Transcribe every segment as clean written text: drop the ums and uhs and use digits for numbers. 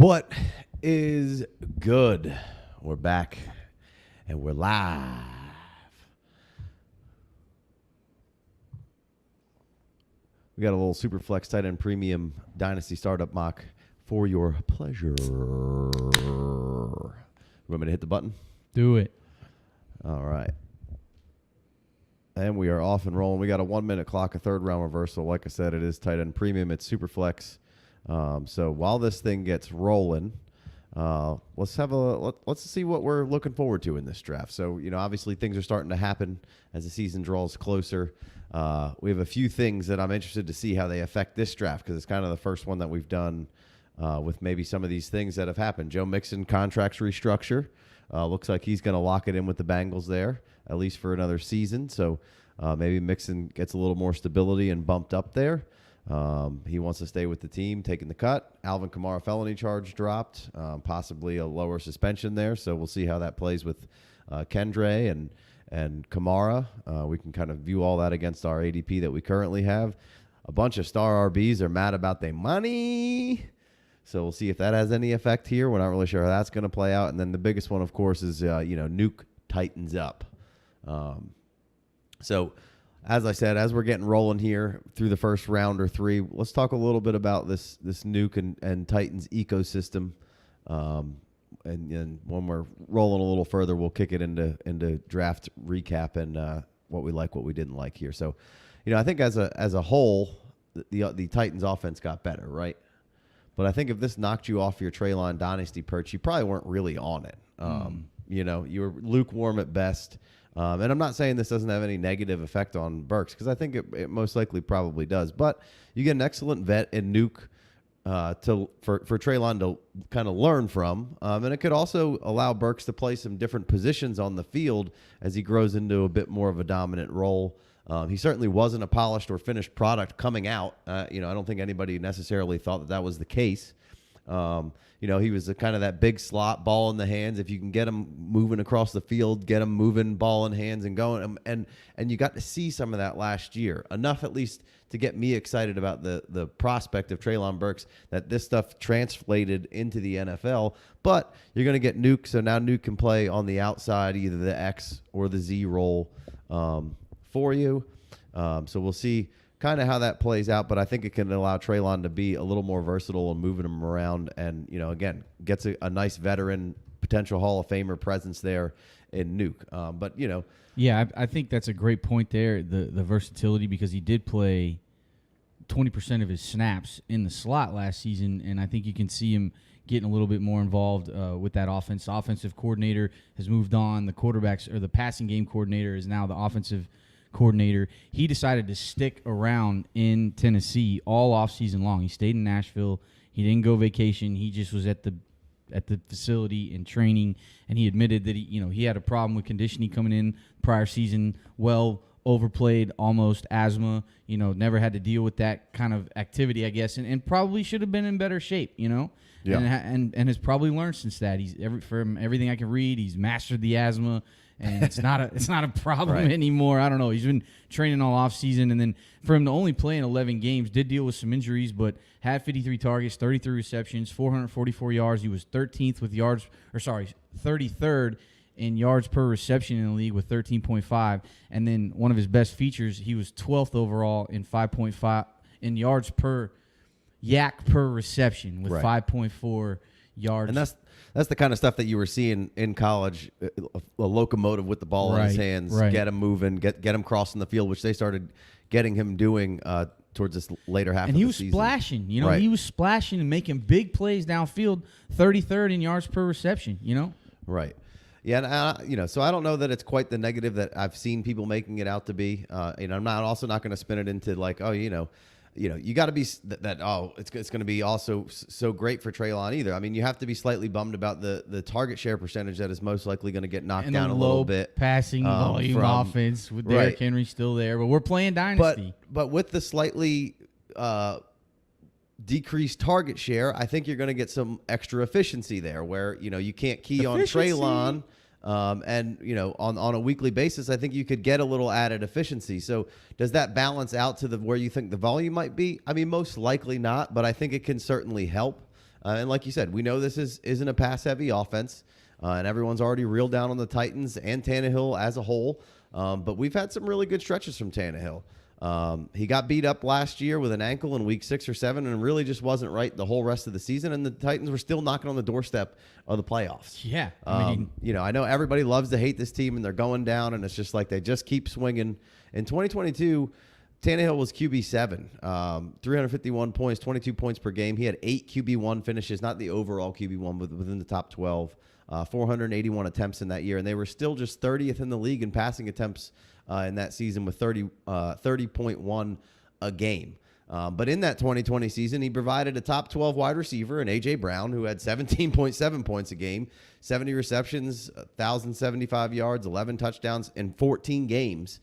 What is good? We're back and we're live. We got a little Superflex TE Premium Dynasty Startup mock for your pleasure. You want me to hit the button? Do it. All right. And we are off and rolling. We got a 1 minute clock, a third round reversal. Like I said, it is TE Premium. It's Superflex. So while this thing gets rolling, let's see what we're looking forward to in this draft. So, obviously things are starting to happen as the season draws closer. We have a few things that I'm interested to see how they affect this draft because it's kind of the first one that we've done with maybe some of these things that have happened. Joe Mixon contracts restructure. Looks like he's going to lock it in with the Bengals there, at least for another season. So maybe Mixon gets a little more stability and bumped up there. He wants to stay with the team, taking the cut. Alvin Kamara felony charge dropped, possibly a lower suspension there. So we'll see how that plays with Kendre and Kamara. We can kind of view all that against our ADP that we currently have. A bunch of star RBs are mad about their money. So we'll see if that has any effect here. We're not really sure how that's going to play out. And then the biggest one, of course, is, Nuke tightens up. So as I said, as we're getting rolling here through the first round or three, let's talk a little bit about this Nuke and Titans ecosystem. And when we're rolling a little further, we'll kick it into draft recap and what we like, what we didn't like here. So, I think as a whole, the Titans offense got better, right? But I think if this knocked you off your Treylon Dynasty perch, you probably weren't really on it. You were lukewarm at best. And I'm not saying this doesn't have any negative effect on Burks because I think it most likely probably does. But you get an excellent vet in Nuke for Treylon to kind of learn from. And it could also allow Burks to play some different positions on the field as he grows into a bit more of a dominant role. He certainly wasn't a polished or finished product coming out. I don't think anybody necessarily thought that was the case. He was kind of that big slot, ball in the hands. If you can get him moving across the field, get him moving, ball in hands and going. And you got to see some of that last year. Enough at least to get me excited about the prospect of Treylon Burks, that this stuff translated into the NFL. But you're going to get Nuke, so now Nuke can play on the outside, either the X or the Z role for you. So we'll see kind of how that plays out, but I think it can allow Treylon to be a little more versatile and moving him around and, again, gets a nice veteran, potential Hall of Famer presence there in Nuke. Yeah, I think that's a great point there, the versatility, because he did play 20% of his snaps in the slot last season, and I think you can see him getting a little bit more involved with that offense. The offensive coordinator has moved on. The quarterbacks or the passing game coordinator is now the offensive coordinator. He decided to stick around in Tennessee all offseason long. He stayed in Nashville. He didn't go vacation. He just was at the facility in training, and he admitted that he had a problem with conditioning coming in prior season. Well, overplayed, almost asthma. Never had to deal with that kind of activity, I guess, and probably should have been in better shape. Yeah. And has probably learned since that. From everything I can read, he's mastered the asthma. And it's not a problem anymore. I don't know. He's been training all off season, and then for him to only play in 11 games, did deal with some injuries, but had 53 targets, 33 receptions, 444 yards. He was 33rd in yards per reception in the league with 13.5. And then one of his best features, he was 12th overall in 5.5 in yards per yak per reception with 5.4 yards. And that's the kind of stuff that you were seeing in college, a locomotive with the ball in his hands, get him moving, get him crossing the field, which they started getting him doing towards this later half of the season. And he was splashing, he was splashing and making big plays downfield, 33rd in yards per reception, Right. Yeah, and, so I don't know that it's quite the negative that I've seen people making it out to be. I'm also not going to spin it into like, you got to be it's going to be also so great for Treylon either. I mean, you have to be slightly bummed about the target share percentage that is most likely going to get knocked down a little bit. Passing volume offense with Derrick Henry still there, but we're playing Dynasty. But with the slightly decreased target share, I think you're going to get some extra efficiency there where, you can't key on Treylon. And, on a weekly basis, I think you could get a little added efficiency. So does that balance out to where you think the volume might be? I mean, most likely not, but I think it can certainly help. And like you said, we know this isn't a pass-heavy offense, and everyone's already reeled down on the Titans and Tannehill as a whole. But we've had some really good stretches from Tannehill. He got beat up last year with an ankle in week 6 or 7 and really just wasn't right the whole rest of the season. And the Titans were still knocking on the doorstep of the playoffs. Yeah. I know everybody loves to hate this team and they're going down and it's just like they just keep swinging. In 2022, Tannehill was QB7, 351 points, 22 points per game. He had 8 QB1 finishes, not the overall QB1, but within the top 12. 481 attempts in that year, and they were still just 30th in the league in passing attempts in that season with 30.1 a game. But in that 2020 season, he provided a top 12 wide receiver in A.J. Brown, who had 17.7 points a game, 70 receptions, 1,075 yards, 11 touchdowns in 14 games.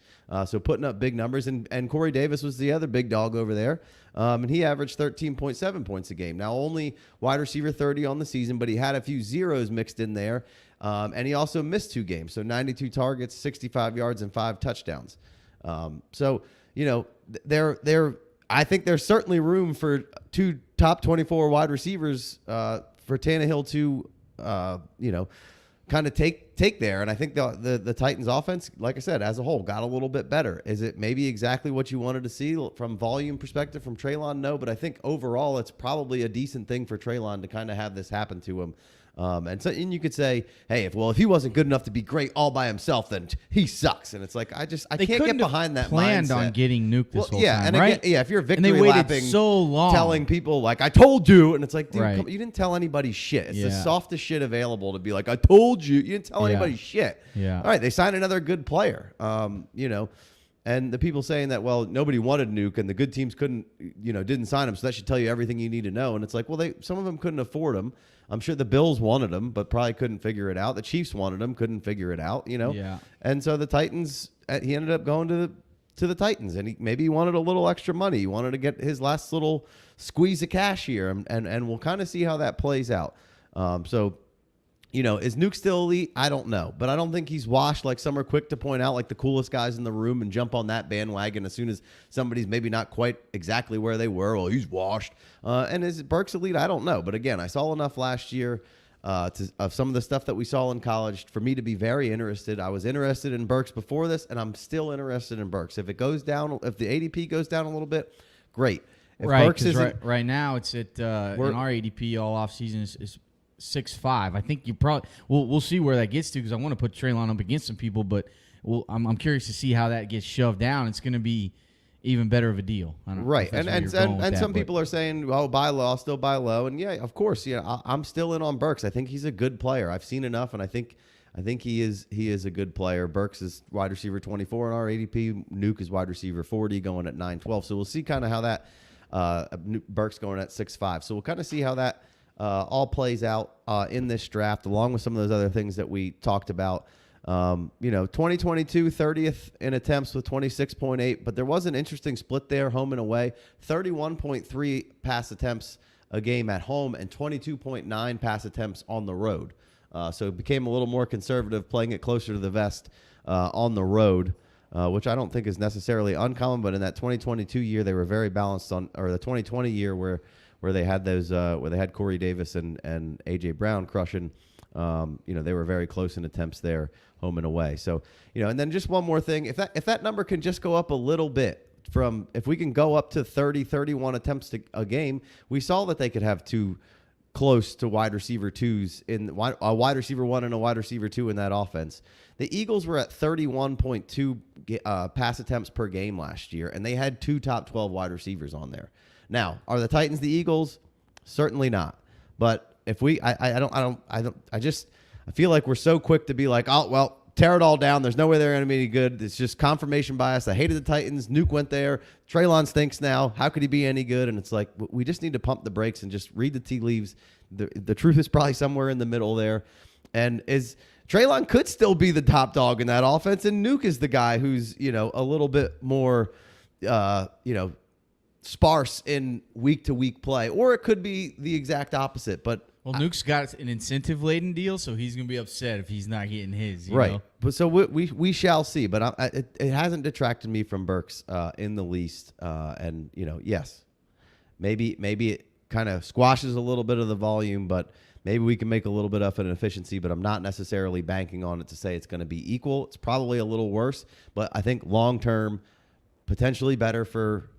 So putting up big numbers. And Corey Davis was the other big dog over there. And he averaged 13.7 points a game. Now, only wide receiver 30 on the season, but he had a few zeros mixed in there. And he also missed 2 games. So 92 targets, 65 yards, and 5 touchdowns. I think there's certainly room for 2 top 24 wide receivers for Tannehill to, kind of take there. And I think the Titans offense, like I said, as a whole, got a little bit better. Is it maybe exactly what you wanted to see from volume perspective from Treylon? No, but I think overall it's probably a decent thing for Treylon to kind of have this happen to him. And you could say, hey, if he wasn't good enough to be great all by himself, then he sucks. And it's like I can't get behind that planned mindset. On getting nuked this whole time, and right? Again, if you're victory and they waited lapping, so long, telling people like I told you, and it's like, dude, right. You didn't tell anybody shit. It's the softest shit available to be like, I told you. You didn't tell anybody shit. Yeah. All right, they signed another good player. And the people saying that, well, nobody wanted Nuke and the good teams didn't sign him, so that should tell you everything you need to know. And it's like, well, some of them couldn't afford him. I'm sure the Bills wanted him, but probably couldn't figure it out. The Chiefs wanted him, couldn't figure it out, Yeah. And so the Titans, he ended up going to the Titans, and he wanted a little extra money. He wanted to get his last little squeeze of cash here, and we'll kind of see how that plays out. Is Nuke still elite? I don't know. But I don't think he's washed like some are quick to point out, like the coolest guys in the room and jump on that bandwagon as soon as somebody's maybe not quite exactly where they were. Well, he's washed. And is Burks elite? I don't know. But again, I saw enough last year of some of the stuff that we saw in college for me to be very interested. I was interested in Burks before this, and I'm still interested in Burks. If it goes down, if the ADP goes down a little bit, great. If Burks right now it's at in our ADP all off season is 6'5". I think you probably we'll see where that gets to because I want to put Treylon up against some people, but I'm curious to see how that gets shoved down. It's going to be even better of a deal. I don't right, know and some people are saying, "Oh, buy low, I'll still buy low," and yeah, of course, I'm still in on Burks. I think he's a good player. I've seen enough, and I think he is a good player. Burks is wide receiver 24 in our ADP. Nuke is wide receiver 40, going at 9-12. So we'll see kind of how that Burks going at 6'5". So we'll kind of see how that all plays out in this draft, along with some of those other things that we talked about. 2022, 30th in attempts with 26.8, but there was an interesting split there, home and away. 31.3 pass attempts a game at home and 22.9 pass attempts on the road. So it became a little more conservative, playing it closer to the vest on the road, which I don't think is necessarily uncommon. But in that 2022 year, they were very balanced or the 2020 year where they had those where they had Corey Davis and A.J. Brown crushing. They were very close in attempts there, home and away. So, and then just one more thing, if that number can just go up a little bit if we can go up to 30, 31 attempts a game, we saw that they could have 2 close to wide receiver 2s in a wide receiver 1 and a wide receiver 2 in that offense. The Eagles were at 31.2 pass attempts per game last year, and they had 2 top 12 wide receivers on there. Now, are the Titans the Eagles? Certainly not. But if I feel like we're so quick to be like, oh, well, tear it all down. There's no way they're going to be any good. It's just confirmation bias. I hated the Titans. Nuke went there. Treylon stinks now. How could he be any good? And it's like, we just need to pump the brakes and just read the tea leaves. The truth is probably somewhere in the middle there. And Treylon could still be the top dog in that offense. And Nuke is the guy who's, a little bit more, sparse in week-to-week play, or it could be the exact opposite. But Nuke's got an incentive-laden deal, so he's going to be upset if he's not getting his. Right. But so we shall see. But it hasn't detracted me from Burks in the least. Yes, maybe it kind of squashes a little bit of the volume, but maybe we can make a little bit of an efficiency, but I'm not necessarily banking on it to say it's going to be equal. It's probably a little worse, but I think long-term, potentially better for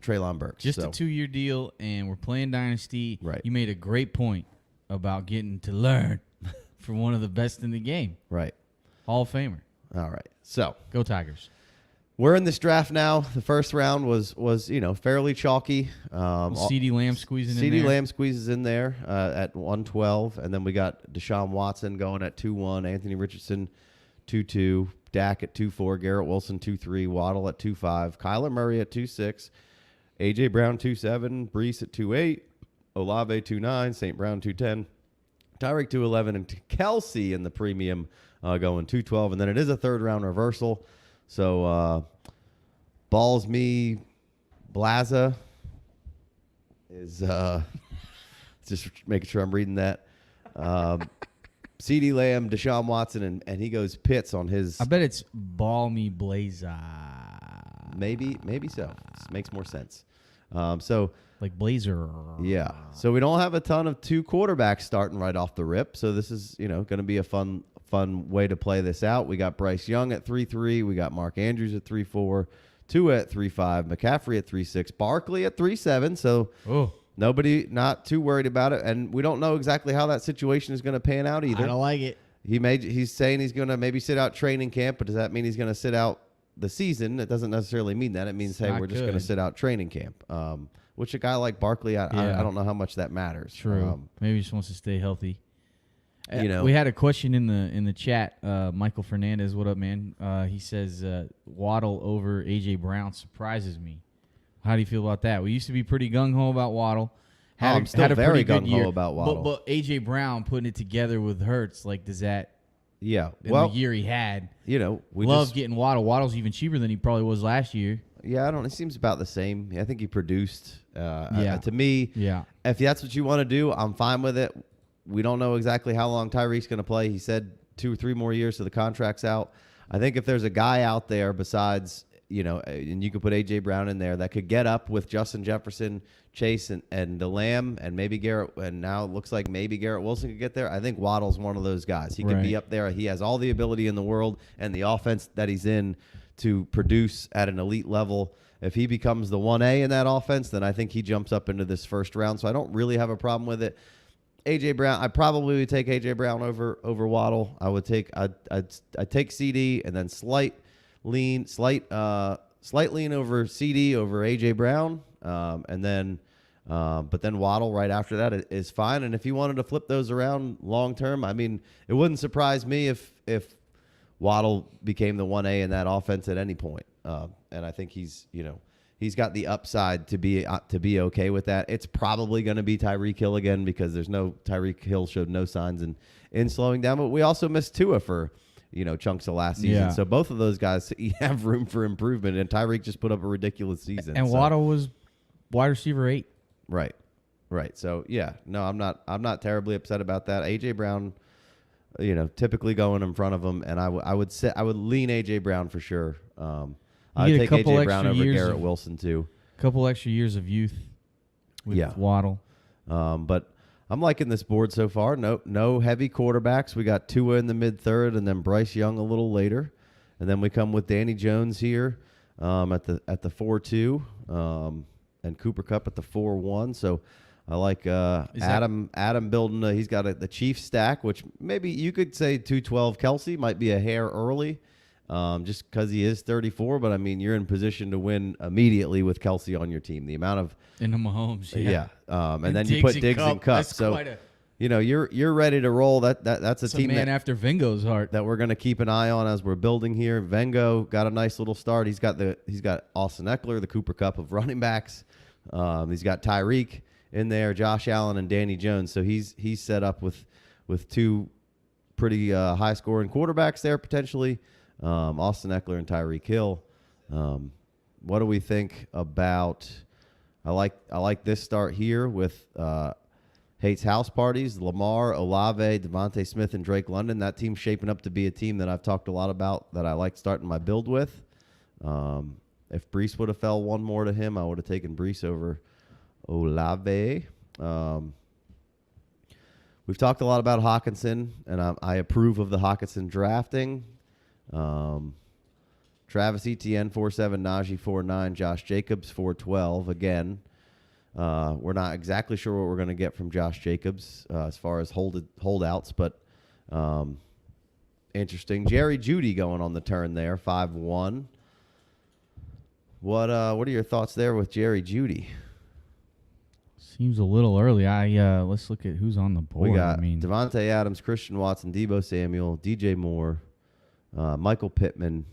Treylon Burks. Just a 2-year deal, and we're playing Dynasty. Right. You made a great point about getting to learn from one of the best in the game. Right. Hall of Famer. All right. So Go Tigers. we're in this draft now. The first round was fairly chalky. CeeDee Lamb squeezing in CeeDee there. Lamb squeezes in there at 112, and then we got Deshaun Watson going at 2-1, Anthony Richardson 2-2, Dak at 2-4, Garrett Wilson 2-3, Waddle at 2-5, Kyler Murray at 2-6, A.J. Brown 2-7, Brees at 2-8, Olave 2-9, St. Brown 2-10, Tyreek 2-11, and Kelsey in the premium going 2-12, and then it is a third-round reversal. So balls me Blaza is just making sure I'm reading that. CeeDee Lamb, Deshaun Watson, and he goes Pitts on his. I bet it's Balmy Blazer. Maybe so. This makes more sense. So Like Blazer. yeah. So we don't have a ton of 2 quarterbacks starting right off the rip. So this is going to be a fun way to play this out. We got Bryce Young at 3-3. We got Mark Andrews at 3-4. Tua at 3-5. McCaffrey at 3-6. Barkley at 3-7. So nobody not too worried about it. And we don't know exactly how that situation is going to pan out either. I don't like it. He's saying he's going to maybe sit out training camp, but does that mean he's going to sit out the season? It doesn't necessarily mean that. It means, hey, we're just going to sit out training camp. Which a guy like Barkley, I don't know how much that matters. True. Maybe he just wants to stay healthy. You we had a question in the chat. Michael Fernandez, what up, man? He says Waddle over A.J. Brown surprises me. How do you feel about that? We used to be pretty gung-ho about Waddle. I'm still very gung-ho about Waddle. But A.J. Brown putting it together with Hurts, like, does that Yeah. in the year he had? We love getting Waddle. Waddle's even cheaper than he probably was last year. Yeah, I don't. It seems about the same. I think he produced. Yeah. To me, Yeah. if that's what you want to do, I'm fine with it. We don't know exactly how long Tyreek's going to play. He said 2 or 3 more years, so the contract's out. I think if there's a guy out there besides, and you could put A.J. Brown in there that could get up with Justin Jefferson, Chase, and the Lamb, and maybe Garrett, and now it looks like maybe Garrett Wilson could get there. I think Waddle's one of those guys. He could be up there. He has all the ability in the world and the offense that he's in to produce at an elite level. If he becomes the 1A in that offense, then I think he jumps up into this first round. So I don't really have a problem with it. A.J. Brown, I probably would take A.J. Brown over Waddle. I'd take CD and then slight lean over CD over A.J. Brown, and then but then Waddle right after that is fine. And if you wanted to flip those around long term, I mean, it wouldn't surprise me if Waddle became the 1A in that offense at any point. And I think he's got the upside to be okay with that. It's probably going to be Tyreek Hill again because Tyreek Hill showed no signs in slowing down. But we also missed Tua for chunks of last season. Yeah. So both of those guys have room for improvement. And Tyreek just put up a ridiculous season. And Waddle was wide receiver 8. Right. So yeah, no, I'm not terribly upset about that. A.J. Brown, typically going in front of him, and I would lean A.J. Brown for sure. I'd take A.J. Brown over Garrett Wilson too. A couple extra years of youth with Waddle. But I'm liking this board so far. No heavy quarterbacks. We got Tua in the mid-third, and then Bryce Young a little later, and then we come with Danny Jones here at the 4-2, and Cooper Kupp at the 4-1. So I like Adam building. He's got the Chiefs stack, which maybe you could say 212 Kelsey might be a hair early, just because he is 34. But I mean, you're in position to win immediately with Kelsey on your team. The amount of in the Mahomes, and then you put Diggs and Kupp. So you're ready to roll. That's a team after Vengo's heart that we're going to keep an eye on as we're building here. Vengo got a nice little start. He's got Austin Eckler, the Cooper Kupp of running backs. He's got Tyreek in there, Josh Allen and Danny Jones. So he's set up with 2 pretty high scoring quarterbacks there potentially. Austin Eckler and Tyreek Hill. What do we think about? I like this start here with Hates House Parties, Lamar, Olave, Devontae Smith, and Drake London. That team's shaping up to be a team that I've talked a lot about that I like starting my build with. If Brees would have fell one more to him, I would have taken Brees over Olave. We've talked a lot about Hawkinson, and I approve of the Hawkinson drafting. Travis Etienne 4.7, Najee 4.9, Josh Jacobs 4.12. Again, we're not exactly sure what we're going to get from Josh Jacobs as far as holdouts, but interesting. Jerry Jeudy going on the turn there, 5.1. What are your thoughts there with Jerry Jeudy? Seems a little early. Let's look at who's on the board. We got Devontae Adams, Christian Watson, Deebo Samuel, DJ Moore, Michael Pittman,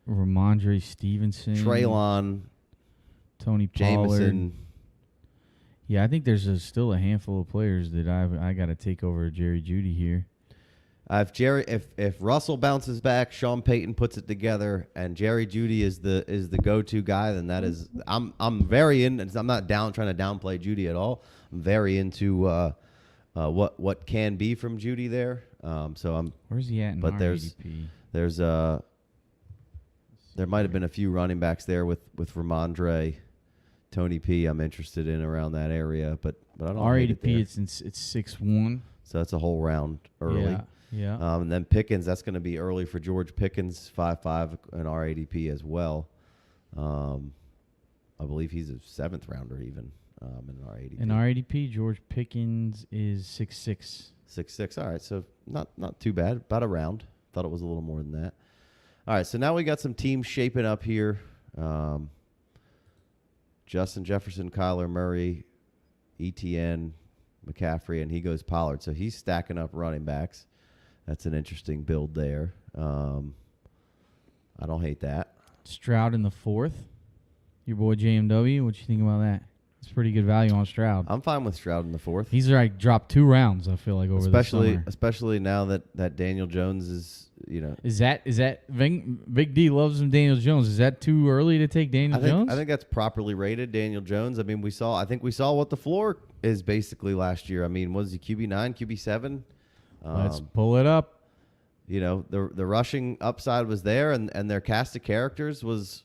Ramondre Stevenson, Treylon, Tony Pollard. Jameson. Yeah, I think there's still a handful of players that I got to take over Jerry Jeudy here. If Russell bounces back, Sean Payton puts it together, and Jerry Jeudy is the go-to guy, then that is I'm very in. I'm not trying to downplay Jeudy at all. I'm very into what can be from Jeudy there. So I'm. Where's he at in but our there's ADP? There might have been a few running backs there with Ramondre, Tony P. I'm interested in around that area, but I don't. Our hate ADP it there. it's 6-1. So that's a whole round early. Yeah. And then Pickens, that's going to be early for George Pickens, 5.5 in our ADP as well. I believe he's a 7th rounder even in our ADP. In our ADP, George Pickens is 6'6". 6.6. All right, so not too bad. About a round. Thought it was a little more than that. All right, so now we got some teams shaping up here. Justin Jefferson, Kyler Murray, ETN, McCaffrey, and he goes Pollard. So he's stacking up running backs. That's an interesting build there. I don't hate that. Stroud in the 4th. Your boy JMW, what you think about that? It's pretty good value on Stroud. I'm fine with Stroud in the 4th. He's like dropped 2 rounds, I feel like, over the summer. Especially now that Daniel Jones is, Is that Big D loves him Daniel Jones. Is that too early to take Daniel Jones? I think that's properly rated, Daniel Jones. I mean, I think we saw what the floor is basically last year. I mean, was he QB9, QB7? Let's pull it up. The rushing upside was there, and their cast of characters was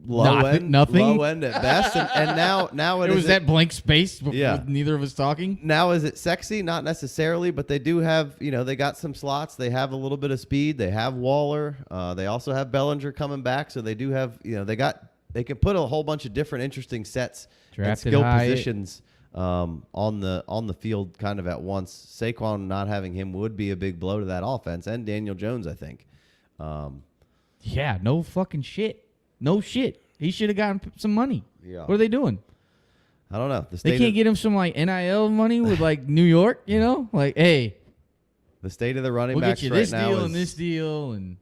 low end at best, and now it was that blank space with neither of us talking. Now is it sexy? Not necessarily, but they do have they got some slots. They have a little bit of speed. They have Waller. They also have Bellinger coming back, so they do have they can put a whole bunch of different interesting sets and skill positions on the field kind of at once. Saquon not having him would be a big blow to that offense, and Daniel Jones, I think. Yeah, no fucking shit. No shit. He should have gotten some money. Yeah. What are they doing? I don't know. They can't get him some like NIL money with like New York, Like, hey, the state of the running we'll backs get you right this now deal and this deal and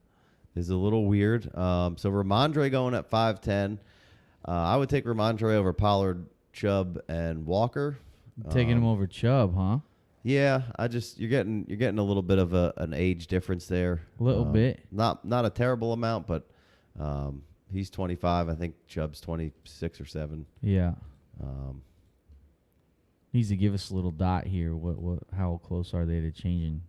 is a little weird. So Ramondre going at 5.10. I would take Ramondre over Pollard, Chubb, and Walker. Taking him over Chubb, huh? Yeah, you're getting a little bit of an age difference there. A little bit. Not a terrible amount, but he's 25. I think Chubb's 26 or 7. Yeah. Needs to give us a little dot here. How close are they to changing?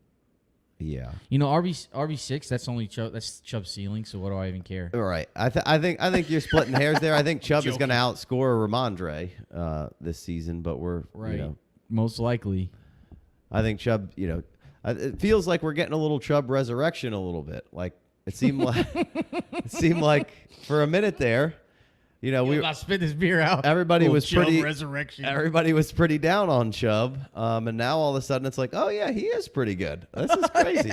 Yeah. RB6. That's only Chubb. That's Chubb's ceiling. So what do I even care? All right. I think you're splitting hairs there. I think Chubb is going to outscore Ramondre this season, but we're right. Most likely. I think Chubb. It feels like we're getting a little Chubb resurrection a little bit. Like it seemed like for a minute there. I spit this beer out. Everybody was Chubb pretty resurrection. Everybody was pretty down on Chubb, and now all of a sudden it's like, oh yeah, he is pretty good. This is crazy.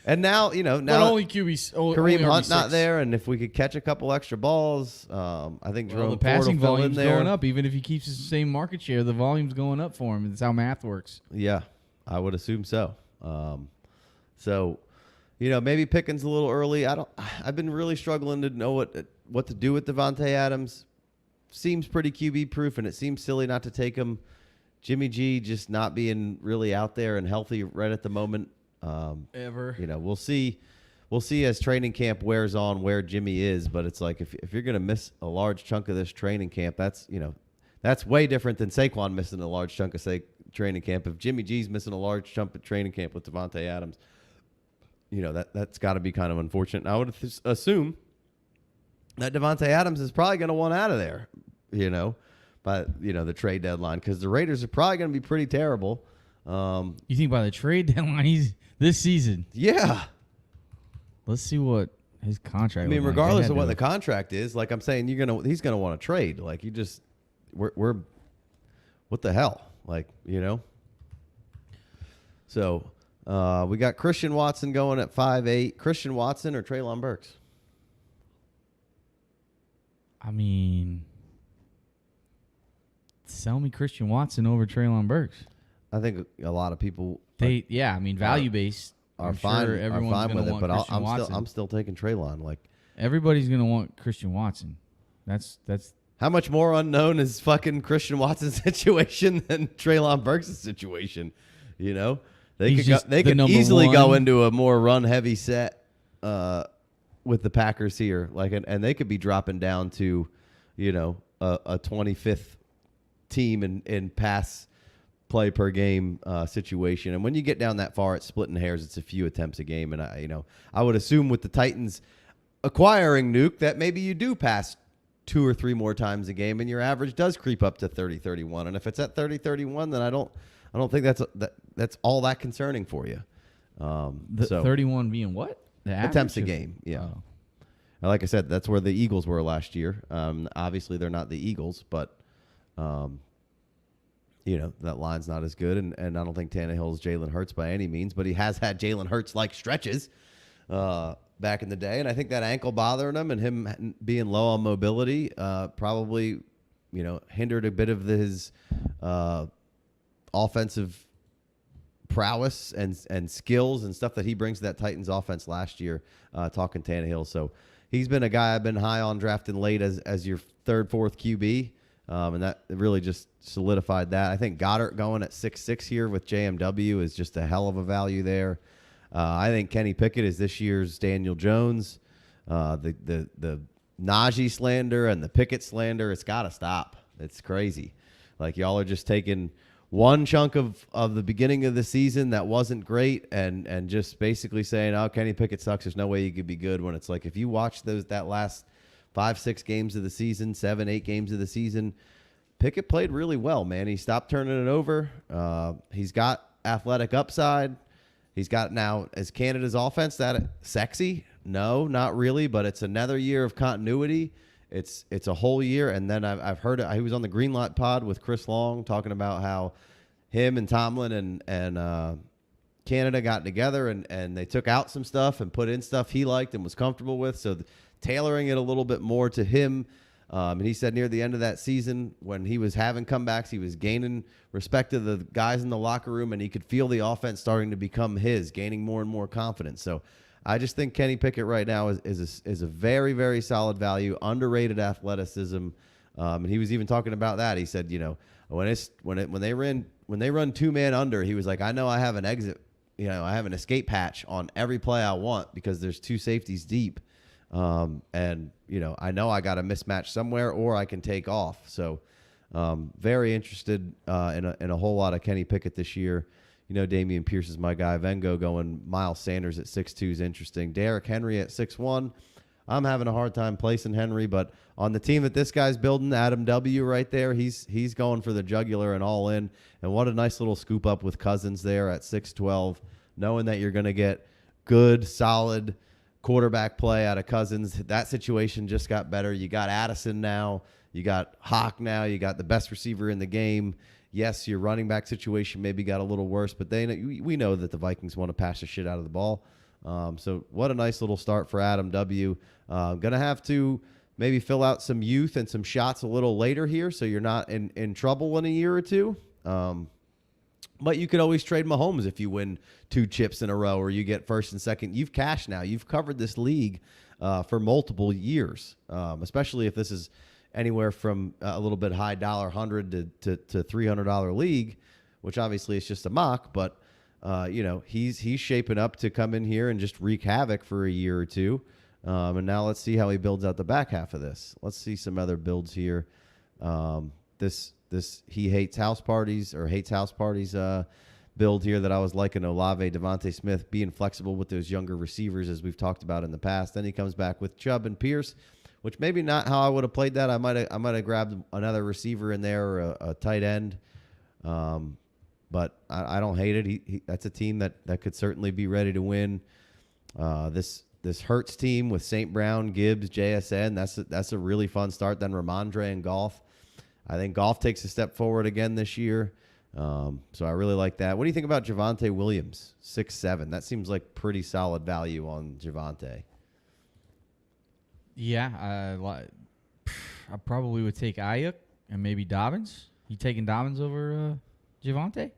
And now but only QB. Kareem Hunt RB6. not there, and if we could catch a couple extra balls, I think Jerome the passing Ford will fill in volume's there. going up. Even if he keeps the same market share, the volume's going up for him. That's how math works. Yeah, I would assume so. Maybe Pickens a little early. I've been really struggling to know what to do with Devontae Adams. Seems pretty QB proof, and it seems silly not to take him. Jimmy G just not being really out there and healthy right at the moment. Ever. We'll see as training camp wears on where Jimmy is, but it's like if you're going to miss a large chunk of this training camp, that's way different than Saquon missing a large chunk of training camp. If Jimmy G's missing a large chunk of training camp with Devontae Adams, that's got to be kind of unfortunate. And I would assume that Devontae Adams is probably going to want out of there, by the trade deadline, because the Raiders are probably going to be pretty terrible. You think by the trade deadline he's this season? Yeah. Let's see what his contract. I mean, regardless of what the contract is, like I'm saying, he's gonna want to trade. Like we're what the hell, So we got Christian Watson going at 5'8". Christian Watson or Treylon Burks? I mean, sell me Christian Watson over Treylon Burks. I think a lot of people value based are fine with it, but I'm still taking Treylon. Everybody's gonna want Christian Watson. That's how much more unknown is fucking Christian Watson's situation than Treylon Burks' situation. They could easily go into a more run heavy set with the Packers here, and they could be dropping down to a 25th team in pass play per game situation. And when you get down that far, it's splitting hairs. It's a few attempts a game. And I would assume with the Titans acquiring Nuke that maybe you do pass 2 or 3 more times a game and your average does creep up to 30-31. And if it's at 30-31, then I don't think that's all that concerning for you. 31 being what? The attempts a game. Yeah. Oh. Like I said, that's where the Eagles were last year. Obviously they're not the Eagles, but that line's not as good, and I don't think Tannehill's Jalen Hurts by any means, but he has had Jalen Hurts-like stretches back in the day, and I think that ankle bothering him and him being low on mobility probably, hindered a bit of his offensive prowess and skills and stuff that he brings to that Titans offense last year, talking Tannehill. So he's been a guy I've been high on drafting late as your 3rd, 4th QB. And that really just solidified that. I think Goddard going at 6'6" here with JMW is just a hell of a value there. I think Kenny Pickett is this year's Daniel Jones. The Najee slander and the Pickett slander, it's got to stop. It's crazy. Y'all are just taking one chunk of the beginning of the season that wasn't great and just basically saying, oh, Kenny Pickett sucks. There's no way he could be good, when it's like if you watch that last 5-6 games of the season, 7-8 games of the season, Pickett played really well, man. He stopped turning it over. He's got athletic upside. He's got now, as Canada's offense, that sexy? No, not really, but it's another year of continuity. It's a whole year, and then I've heard it. He was on the Greenlight pod with Chris Long talking about how him and Tomlin and Canada got together and they took out some stuff and put in stuff he liked and was comfortable with. So tailoring it a little bit more to him. And he said near the end of that season, when he was having comebacks, he was gaining respect of the guys in the locker room, and he could feel the offense starting to become his, gaining more and more confidence. So I just think Kenny Pickett right now is a very, very solid value, underrated athleticism. And he was even talking about that. He said, when they run 2-man under, he was like, I know I have an exit, I have an escape hatch on every play I want because there's 2 safeties deep. And I know I got a mismatch somewhere, or I can take off. So, very interested in a whole lot of Kenny Pickett this year. Damian Pierce is my guy. Vengo going Miles Sanders at 6'2" is interesting. Derrick Henry at 6'1". I'm having a hard time placing Henry, but on the team that this guy's building, Adam W. right there, he's going for the jugular and all in. And what a nice little scoop up with Cousins there at 6'12", knowing that you're going to get good, solid quarterback play out of Cousins. That situation just got better. You got Addison now. You got Hawk now. You got the best receiver in the game. Yes, your running back situation maybe got a little worse, but we know that the Vikings want to pass the shit out of the ball. So what a nice little start for Adam W. Going to have to maybe fill out some youth and some shots a little later here so you're not in trouble in a year or two. But you could always trade Mahomes if you win 2 chips in a row or you get first and second. You've cashed now. You've covered this league for multiple years, especially if this is anywhere from a little bit high dollar, $100 to $300 league, which obviously is just a mock. But, he's shaping up to come in here and just wreak havoc for a year or two. And now let's see how he builds out the back half of this. Let's see some other builds here. This he hates house parties build here that I was liking. Olave, Devontae Smith, being flexible with those younger receivers as we've talked about in the past. Then he comes back with Chubb and Pierce. which maybe not how I would have played that. I might have grabbed another receiver in there or a tight end. But I don't hate it. That's a team that could certainly be ready to win. This Hurts team with St. Brown, Gibbs, JSN, that's a really fun start. Then Ramondre and Goff. I think Goff takes a step forward again this year. So I really like that. What do you think about Javonte Williams, 6'7"? That seems like pretty solid value on Javonte. Yeah, I probably would take Ayuk and maybe Dobbins. You taking Dobbins over Javonte?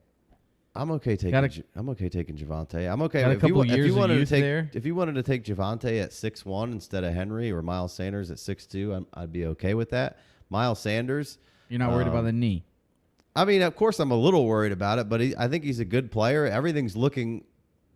I'm okay taking Javonte. I'm okay if you wanted to take Javonte at 6'1" instead of Henry or Miles Sanders at 6'2", I'd be okay with that. Miles Sanders. You're not worried about the knee? I mean, of course, I'm a little worried about it, but I think he's a good player. Everything's looking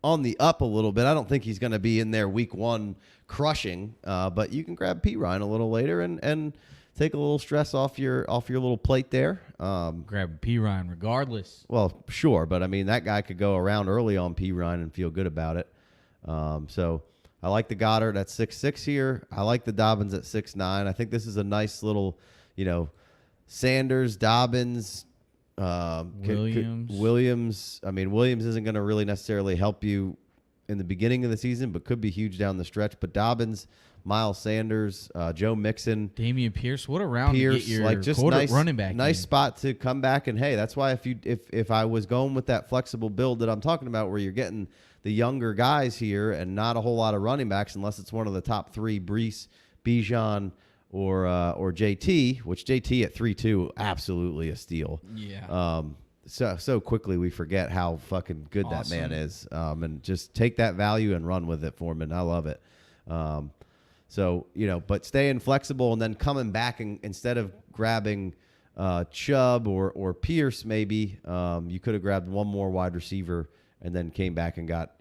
on the up a little bit. I don't think he's going to be in there week 1 crushing, but you can grab P. Ryan a little later and take a little stress off your little plate there. Grab P. Ryan regardless. Well, sure, but I mean, that guy could go around early on P. Ryan and feel good about it. So I like the Goddard at 6'6" here. I like the Dobbins at 6'9". I think this is a nice little, Sanders, Dobbins, Williams. I mean, Williams isn't going to really necessarily help you in the beginning of the season, but could be huge down the stretch. But Dobbins, Miles Sanders, Joe Mixon, Damian Pierce. What a round to get your like just nice running back. Nice spot to come back. And hey, that's why if I was going with that flexible build that I'm talking about, where you're getting the younger guys here and not a whole lot of running backs, unless it's one of the top 3, Brees, Bijan, or JT, which JT at 3.2, absolutely a steal. Yeah. So quickly we forget how fucking good that man is. And just take that value and run with it, Foreman. I love it. So, but staying flexible and then coming back and instead of grabbing Chubb or Pierce, maybe you could have grabbed one more wide receiver and then came back and got,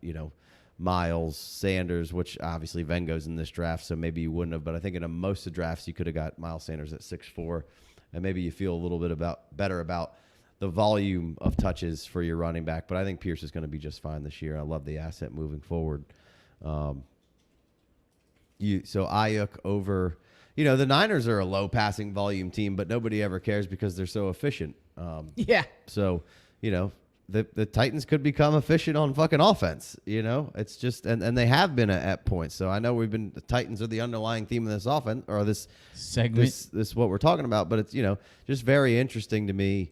Miles Sanders, which obviously Vengo's in this draft, so maybe you wouldn't have. But I think in most of the drafts, you could have got Miles Sanders at 6'4", and maybe you feel a little bit better about the volume of touches for your running back. But I think Pierce is going to be just fine this year. I love the asset moving forward. So Ayuk over, the Niners are a low passing volume team, but nobody ever cares because they're so efficient. Yeah. So, the Titans could become efficient on fucking offense. It's just, and they have been at points. So I know the Titans are the underlying theme of this offense or this segment, this what we're talking about, but it's, just very interesting to me.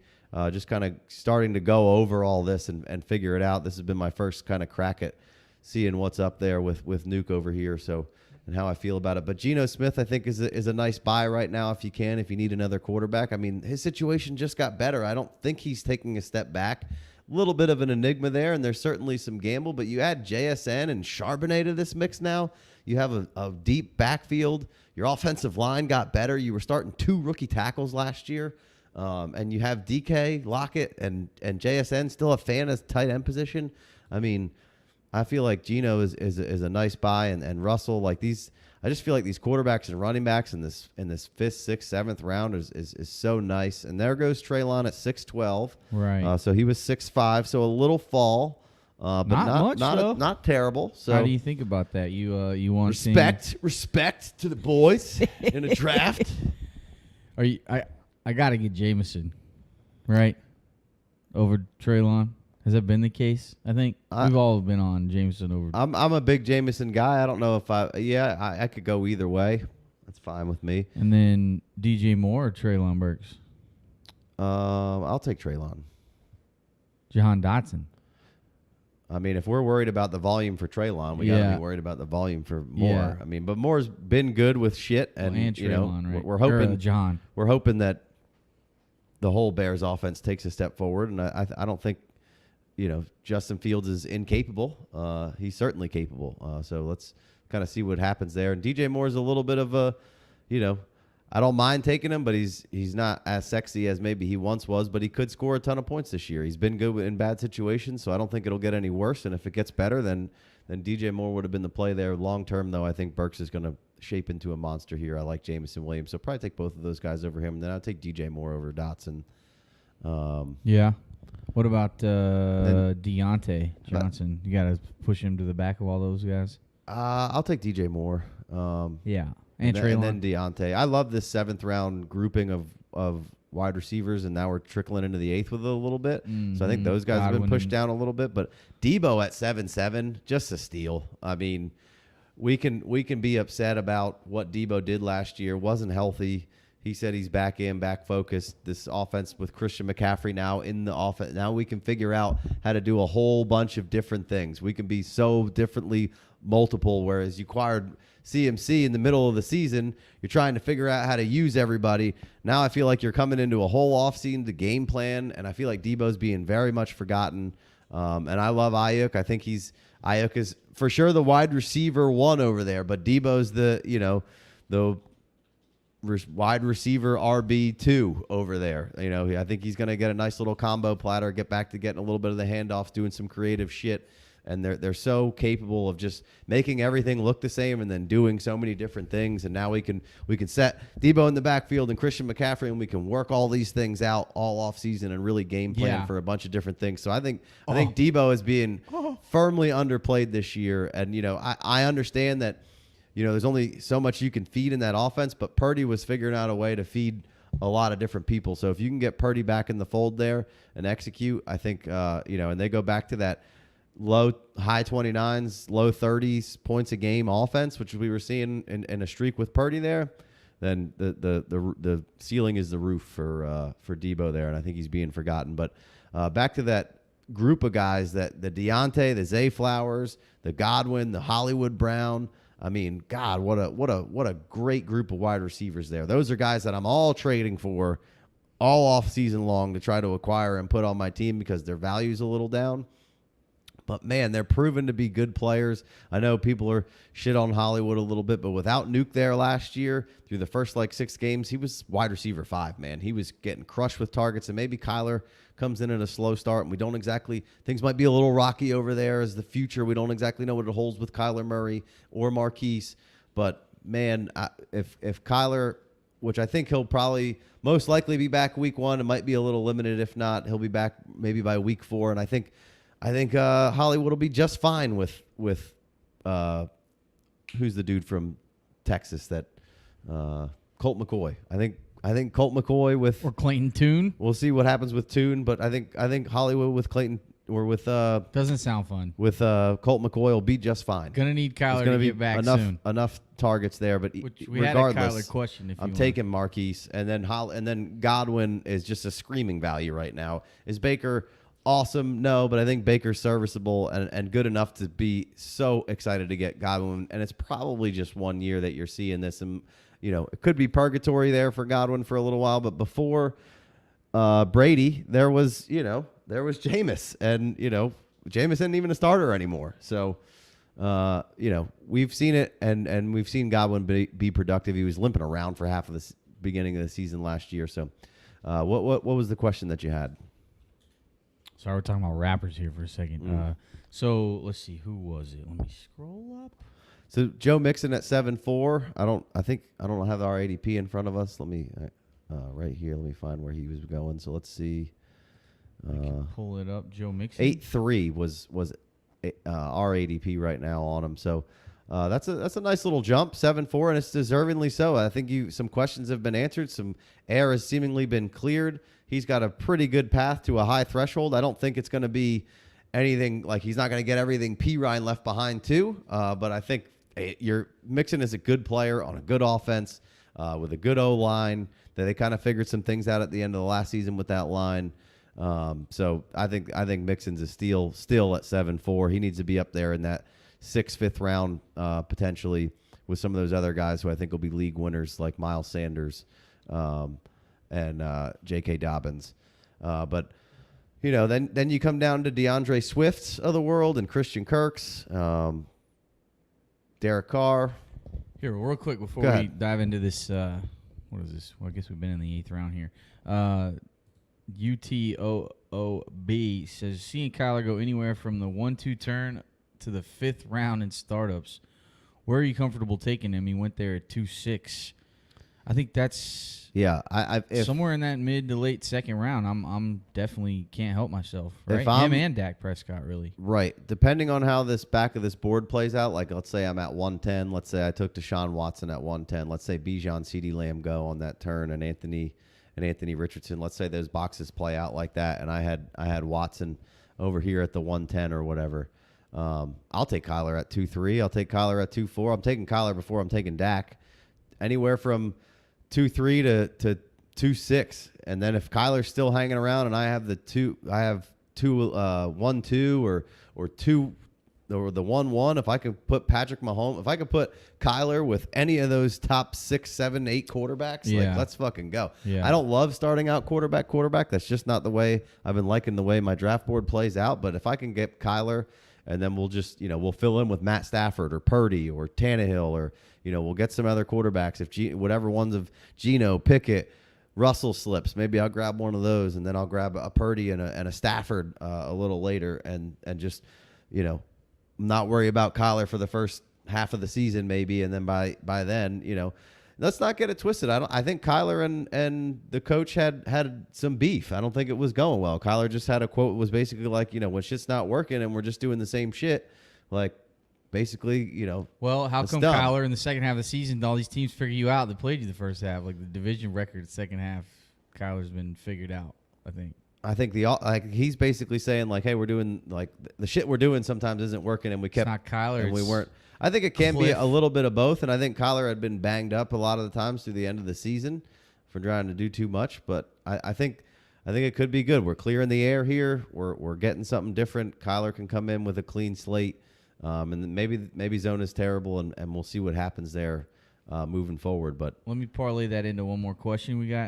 Just kind of starting to go over all this and figure it out. This has been my first kind of crack at seeing what's up there with Nuke over here. So, and how I feel about it. But Geno Smith, I think, is a nice buy right now if you need another quarterback. I mean, his situation just got better. I don't think he's taking a step back. A little bit of an enigma there, and there's certainly some gamble, but you add JSN and Charbonnet to this mix now. You have a deep backfield. Your offensive line got better. You were starting 2 rookie tackles last year, and you have DK, Lockett, and JSN still a fan of tight end position. I mean, I feel like Geno is a nice buy, and Russell, like these. I just feel like these quarterbacks and running backs in this 5th, 6th, 7th round is so nice. And there goes Treylon at 6'12". Right. So he was 6'5", so a little fall, but not terrible. So how do you think about that? You want respect to the boys in a draft? Are you? I got to get Jameson, right, over Treylon. Has that been the case? I think we've all been on Jameson over. I'm a big Jameson guy. I don't know if I could go either way. That's fine with me. And then DJ Moore or Treylon Burks? I'll take Treylon. Jahan Dotson. I mean, if we're worried about the volume for Treylon, we got to be worried about the volume for Moore. Yeah. I mean, but Moore's been good with shit, and Treylon, right? We're hoping Jahan. We're hoping that the whole Bears offense takes a step forward, and I don't think. Justin Fields is incapable. He's certainly capable. So let's kind of see what happens there. And DJ Moore's a little bit of a, I don't mind taking him, but he's not as sexy as maybe he once was, but he could score a ton of points this year. He's been good in bad situations, so I don't think it'll get any worse. And if it gets better, then DJ Moore would have been the play there. Long term, though, I think Burks is going to shape into a monster here. I like Jameson Williams, so probably take both of those guys over him. And then I'll take DJ Moore over Dotson. Yeah. What about Deontay Johnson? You got to push him to the back of all those guys. I'll take DJ Moore. Yeah, And Treylon. then DeAndre. I love this 7th round grouping of wide receivers, and now we're trickling into the 8th with it a little bit. So I think those guys have been pushed down a little bit. But Debo at 7-7, just a steal. I mean, we can be upset about what Debo did last year. Wasn't healthy. He said he's back focused. This offense with Christian McCaffrey now in the offense. Now we can figure out how to do a whole bunch of different things. We can be so differently multiple, whereas you acquired CMC in the middle of the season. You're trying to figure out how to use everybody. Now I feel like you're coming into a whole offseason to game plan, and I feel like Debo's being very much forgotten. And I love Ayuk. I think Ayuk is for sure the wide receiver 1 over there, but Debo's the wide receiver RB2 over there. I think he's going to get a nice little combo platter, get back to getting a little bit of the handoffs, doing some creative shit. And they're so capable of just making everything look the same and then doing so many different things. And now we can set Debo in the backfield and Christian McCaffrey, and we can work all these things out all off season and really game plan for a bunch of different things. So I think Debo is being firmly underplayed this year. And I understand that there's only so much you can feed in that offense, but Purdy was figuring out a way to feed a lot of different people. So if you can get Purdy back in the fold there and execute, I think and they go back to that high 29s, low 30s points a game offense, which we were seeing in a streak with Purdy there, then the ceiling is the roof for Debo there, and I think he's being forgotten. But back to that group of guys, that the Deontay, the Zay Flowers, the Godwin, the Hollywood Brown. I mean, God, what a great group of wide receivers there. Those are guys that I'm all trading for all off season long to try to acquire and put on my team because their value's a little down. But, man, they're proven to be good players. I know people are shit on Hollywood a little bit, but without Nuke there last year, through the first, 6 games, he was wide receiver 5, man. He was getting crushed with targets, and maybe Kyler comes in at a slow start, and we don't exactly – things might be a little rocky over there as the future. We don't exactly know what it holds with Kyler Murray or Marquise. But, man, if Kyler – which I think he'll probably most likely be back week 1. It might be a little limited. If not, he'll be back maybe by week 4, and I think Hollywood will be just fine with who's the dude from Texas that Colt McCoy. I think Colt McCoy with or Clayton Tune. We'll see what happens with Tune, but I think Hollywood with Clayton or with doesn't sound fun. With Colt McCoy will be just fine. Gonna need Kyler to get back soon. Enough targets there, but we regardless, had a Kyler question. If I'm taking Marquise, and then Godwin is just a screaming value right now. Is Baker awesome? No, but I think Baker's serviceable and good enough to be so excited to get Godwin. And it's probably just 1 year that you're seeing this. And, it could be purgatory there for Godwin for a little while. But before Brady, there was Jameis. And, Jameis isn't even a starter anymore. So, we've seen it. And we've seen Godwin be productive. He was limping around for half of the beginning of the season last year. So what was the question that you had? Sorry, we're talking about rappers here for a second. So let's see, who was it? Let me scroll up. So Joe Mixon at 7.4. I don't have our ADP in front of us. Let me right here. Let me find where he was going. So let's see. I can pull it up. Joe Mixon 8.3 was our ADP right now on him. So that's a nice little jump, 7.4, and it's deservingly so. I think some questions have been answered. Some air has seemingly been cleared. He's got a pretty good path to a high threshold. I don't think it's going to be anything like he's not going to get everything P. Ryan left behind too. But I think Mixon is a good player on a good offense with a good O-line. That they kind of figured some things out at the end of the last season with that line. So I think Mixon's a steal still at 7.4. He needs to be up there in that 6th, 5th round potentially with some of those other guys who I think will be league winners like Miles Sanders and J.K. Dobbins. But, then you come down to DeAndre Swift's of the world and Christian Kirk's, Derek Carr. Here, real quick before we dive into this, what is this? Well, I guess we've been in the 8th round here. UTOOB says, seeing Kyler go anywhere from the 1-2 turn to the 5th round in startups, where are you comfortable taking him? He went there at 2.6. I think that's if somewhere in that mid to late second round. I'm definitely can't help myself. Right, if I'm, him and Dak Prescott really. Right, depending on how this back of this board plays out. Like, let's say I'm at 110. Let's say I took Deshaun Watson at 110. Let's say Bijan, CeeDee Lamb go on that turn, and Anthony Richardson. Let's say those boxes play out like that, and I had Watson over here at the 110 or whatever. I'll take Kyler at 2-3. I'll take Kyler at 2-4. I'm taking Kyler before I'm taking Dak. Anywhere from 2-3 to 2-6, and then if Kyler's still hanging around and I have the 1-2 or 2 or the 1-1, if I can put Patrick Mahomes, if I can put Kyler with any of those top 6, 7, 8 quarterbacks, like, let's fucking go. Yeah. I don't love starting out quarterback. That's just not the way I've been liking the way my draft board plays out. But if I can get Kyler, and then we'll just, we'll fill in with Matt Stafford or Purdy or Tannehill, or, we'll get some other quarterbacks. If whatever ones of Geno, Pickett, Russell slips, maybe I'll grab one of those, and then I'll grab a Purdy and a Stafford a little later, and just, not worry about Kyler for the first half of the season maybe, and then by then, let's not get it twisted. I think Kyler and the coach had some beef. I don't think it was going well. Kyler just had a quote, was basically like, when shit's not working and we're just doing the same shit, like, basically, Well, how come dumb. Kyler in the second half of the season, all these teams figure you out that played you the first half? Like the division record second half, Kyler's been figured out, I think. I think he's basically saying, like, hey, we're doing, like, the shit we're doing sometimes isn't working, and we kept, it's not Kyler, and we weren't. I think it can be a little bit of both, and I think Kyler had been banged up a lot of the times through the end of the season for trying to do too much. But I think it could be good. We're clearing the air here. We're getting something different. Kyler can come in with a clean slate, and then maybe zone is terrible, and we'll see what happens there moving forward. But let me parlay that into one more question. We got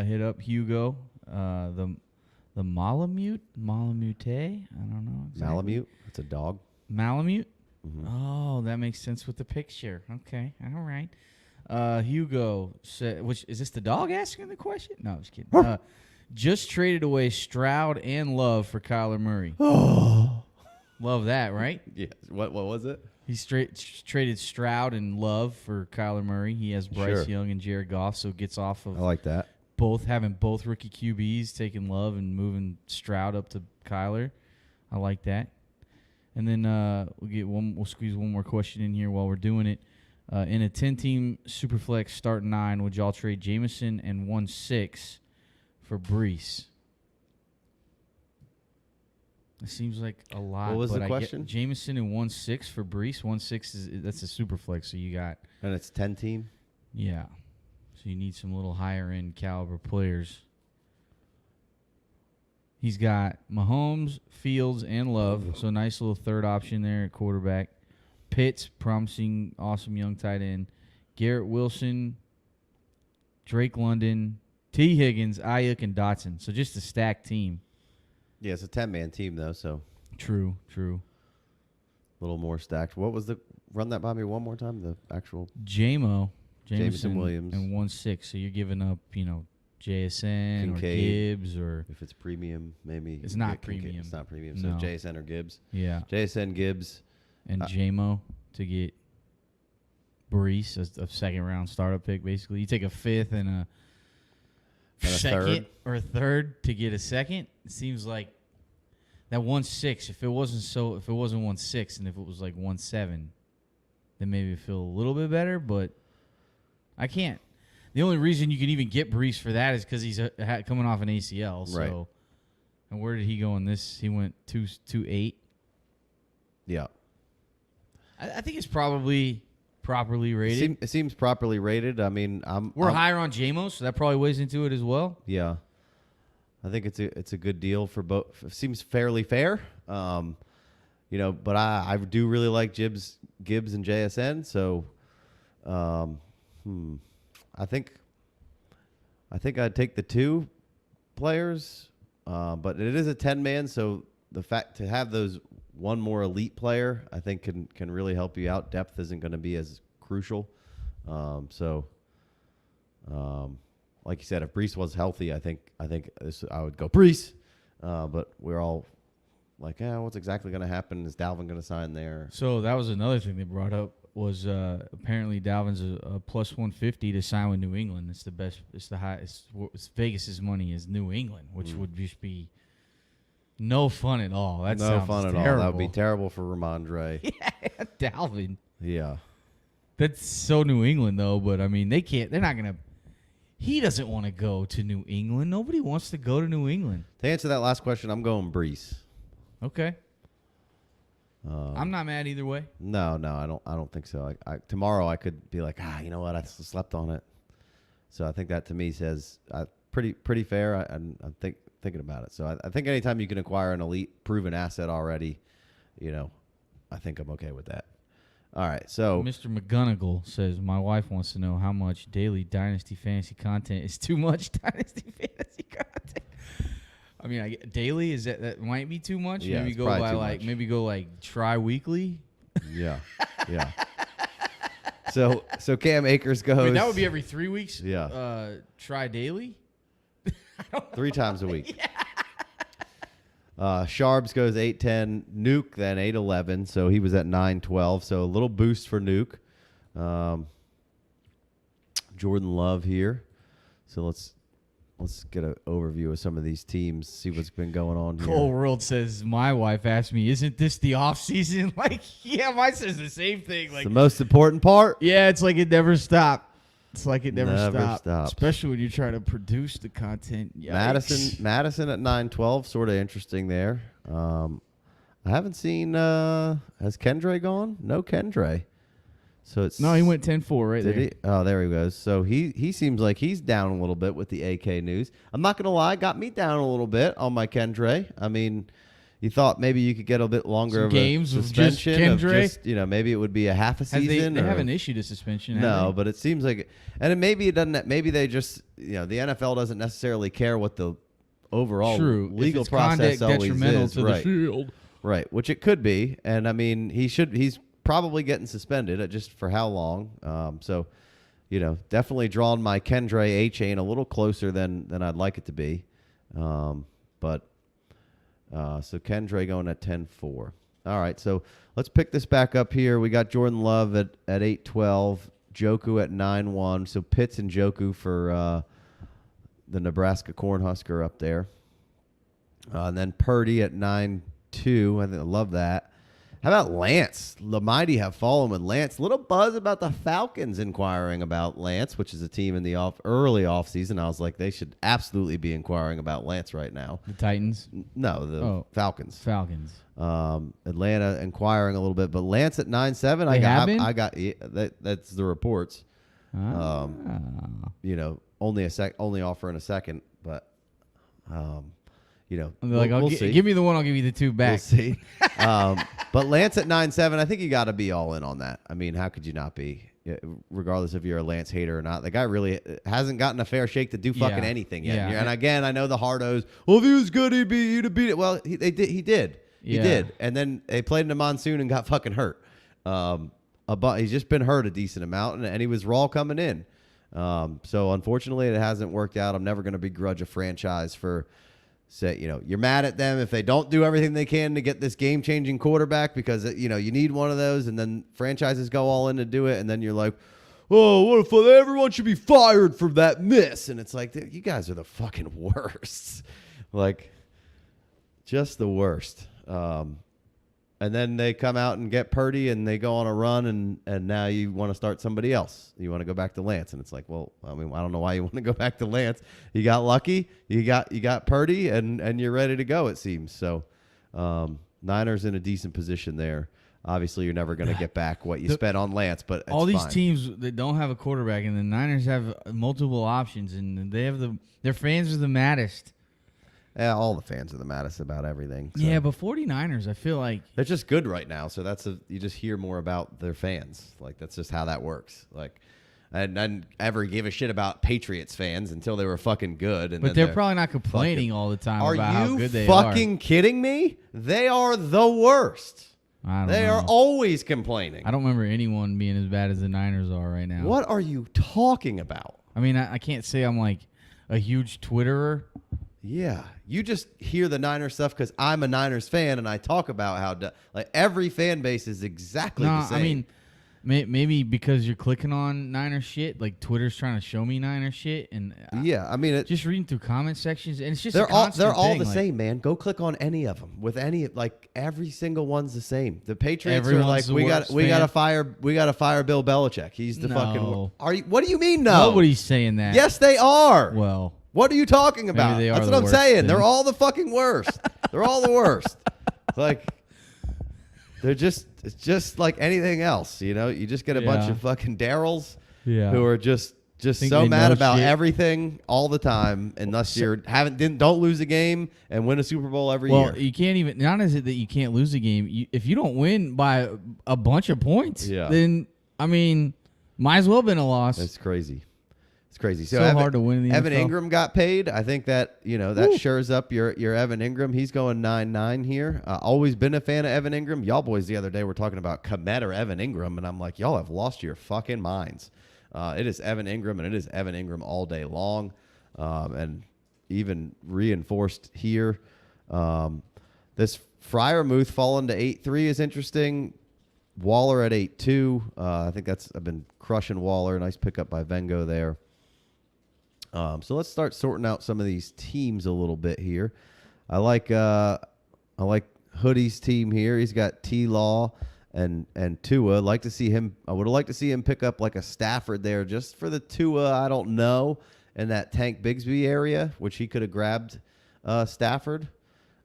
hit up Hugo, the Malamute? I don't know. Exactly. Malamute? That's a dog. Malamute? Mm-hmm. Oh, that makes sense with the picture. Okay, all right. Hugo said, which is this the dog asking the question? No, I'm just kidding. Just traded away Stroud and Love for Kyler Murray. Oh, love that, right? Yeah. What was it? He traded Stroud and Love for Kyler Murray. He has Bryce Young and Jared Goff, so gets off of. I like that. Having both rookie QBs, taking Love and moving Stroud up to Kyler. I like that. And then we'll squeeze one more question in here while we're doing it. In a 10-team Superflex start 9, would y'all trade Jameson and 1-6 for Brees? It seems like a lot. What was the question? Jameson and 1-6 for Brees. 1-6 that's a Superflex, so you got. And it's 10-team. Yeah. So you need some little higher end caliber players. He's got Mahomes, Fields, and Love. So nice little third option there at quarterback. Pitts, promising, awesome young tight end. Garrett Wilson, Drake London, T. Higgins, Ayuk, and Dotson. So just a stacked team. Yeah, it's a 10-man team, though, so. True. A little more stacked. What was run that by me one more time, the actual. Jameson Williams. And 1-6. So you're giving up, JSN Kincaid, or Gibbs or. If it's premium, maybe. It's not premium. It's not premium, so No. JSN or Gibbs. Yeah. JSN, Gibbs. And J-Mo to get Brees, a second-round startup pick, basically. You take a fifth and a second or a third to get a second. It seems like that 1-6. If it wasn't 1-6 and if it was like 1-7, then maybe it feel a little bit better. But I can't. The only reason you can even get Brees for that is because he's coming off an ACL. So, right. And where did he go in this? He went 2-8. Yeah. I think it's probably properly rated. It seems properly rated. I mean, we're higher on JMO, so that probably weighs into it as well. Yeah, I think it's a good deal for both. It seems fairly fair. But I do really like Gibbs and JSN. So, I think I'd take the 2 players. But it is a 10-man, so the fact to have those one more elite player, I think can really help you out. Depth isn't going to be as crucial. Like you said, if Brees was healthy, I think I would go Brees. But we're all like, what's exactly going to happen? Is Dalvin going to sign there? So that was another thing they brought up. was apparently Dalvin's a plus 150 to sign with New England. It's the best. It's the highest. It's Vegas's money is New England, which would just be no fun at all. That no sounds fun at terrible. all. That would be terrible for Ramondre. Yeah, Dalvin. Yeah. That's so New England though. But I mean, they can't. They're not gonna. He doesn't want to go to New England. Nobody wants to go to New England. To answer that last question, I'm going Brees. Okay. I'm not mad either way. No, I don't think so. Tomorrow I could be like, you know what? I slept on it. So I think that to me says pretty fair. I'm thinking about it. So I think anytime you can acquire an elite proven asset already, I think I'm okay with that. All right, so Mr. McGonigal says, my wife wants to know how much daily Dynasty Fantasy content is too much Dynasty Fantasy content. I mean, daily that might be too much. Yeah, maybe it's go probably by too much. maybe go like tri-weekly. Yeah. So Cam Akers goes. Wait, that would be every 3 weeks. Yeah. Try daily. 3 times a week. Sharbs goes 8-10. Nuke then 8-11. So he was at 9-12. So a little boost for Nuke. Jordan Love here. So let's get an overview of some of these teams, see what's been going on here. Cole World says, my wife asked me, isn't this the off season? Like, yeah, mine says the same thing. Like, the most important part. yeah, it's like it never stopped. It's like it never stopped. stops. Especially when you're trying to produce the content. Yikes. Madison at 9-12, sort of interesting there. I haven't seen. Has Kendre gone? No Kendre. So it's No, he went 10-4 right Did there. he? Oh, there he goes. So he seems like he's down a little bit with the AK news. I'm not gonna lie, got me down a little bit on my Kendre. I mean, you thought maybe you could get a bit longer Some of games a of just suspension of Kendre? just, maybe it would be a half a season. They or- haven't issued a suspension. have No, they? but it seems like, and maybe it doesn't. Maybe they just, the NFL doesn't necessarily care what the overall True. legal if it's process conduct always detrimental is. to Right, the field. right. Which it could be, and I mean, he's probably getting suspended. Just for how long? So, definitely drawn my Kendre A chain a little closer than I'd like it to be, but so Kendre going at 10-4. All right, so let's pick this back up here. We got Jordan Love at 8-12, Joku at 9-1. So Pitts and Joku for the Nebraska Cornhusker up there. And then Purdy at 9-2. I love that. How about Lance? The Mighty have fallen with Lance. Little buzz about the Falcons inquiring about Lance, which is a team in the early offseason. I was like, they should absolutely be inquiring about Lance right now. The Titans? No, the Falcons. Falcons. Atlanta inquiring a little bit, but Lance at 9-7. I got that's the reports. Only offer in a second, but we'll see. Give me the one, I'll give you the two back. We'll see. But Lance at 9-7, I think you got to be all in on that. I mean, how could you not be? Regardless if you're a Lance hater or not, the guy really hasn't gotten a fair shake to do fucking anything yet. Yeah. And again, I know the hardos. Well, if he was good, he'd have beat it. Well, he did. He did. And then they played in the monsoon and got fucking hurt. He's just been hurt a decent amount, and he was raw coming in. So unfortunately, it hasn't worked out. I'm never going to begrudge a franchise for. Say, you're mad at them if they don't do everything they can to get this game-changing quarterback because, you need one of those, and then franchises go all in to do it, and then you're like, oh, what if everyone should be fired for that miss? And it's like, you guys are the fucking worst. Like, just the worst. And then they come out and get Purdy, and they go on a run, and now you want to start somebody else. You want to go back to Lance, and it's like, well, I mean, I don't know why you want to go back to Lance. You got lucky. You got Purdy, and you're ready to go, it seems. So Niners in a decent position there. Obviously, you're never going to get back what you spent on Lance, but it's all these fine. teams that don't have a quarterback, and the Niners have multiple options, and they have their fans are the maddest. Yeah, all the fans are the maddest about everything. So. Yeah, but 49ers, I feel like They're just good right now, so you just hear more about their fans. Like, that's just how that works. Like, I didn't ever give a shit about Patriots fans until they were fucking good. And but they're probably not complaining all the time about how good they are. Are you fucking kidding me? They are the worst. They are always complaining. I don't remember anyone being as bad as the Niners are right now. What are you talking about? I mean, I can't say I'm like a huge Twitterer. Yeah, you just hear the Niners stuff because I'm a Niners fan and I talk about how every fan base is exactly the same. I mean, Maybe because you're clicking on Niner shit, like Twitter's trying to show me Niner shit, and yeah, I mean, just reading through comment sections, and it's just they're all thing, the same, man. Go click on any of them. With any, like every single one's the same. The Patriots are like, we got to fire Bill Belichick. He's the fucking. Are you? What do you mean no? Nobody's saying that. Yes, they are. Well, what are you talking about? That's what I'm saying. Then. They're all the fucking worst. They're all the worst. Like. It's just like anything else, you know. You just get a bunch of fucking Daryls who are just so mad about everything all the time, unless don't lose a game and win a Super Bowl every year. Well, you can't even. Not is it that you can't lose a game. If you don't win by a bunch of points, then I mean, might as well have been a loss. That's crazy. It's crazy. So hard to win in the Evan NFL. Ingram got paid. I think that that shores up your Evan Ingram. He's going 9-9 here. Always been a fan of Evan Ingram. Y'all boys the other day were talking about Komet or Evan Ingram, and I'm like, y'all have lost your fucking minds. It is Evan Ingram, and it is Evan Ingram all day long, and even reinforced here. This Freiermuth falling to 8-3 is interesting. Waller at 8-2. I think I've been crushing Waller. Nice pickup by Vengo there. So let's start sorting out some of these teams a little bit here. I like Hoodie's team here. He's got T-Law and Tua. I would have liked to see him pick up like a Stafford there just for the Tua. I don't know, in that Tank Bigsby area, which he could have grabbed Stafford.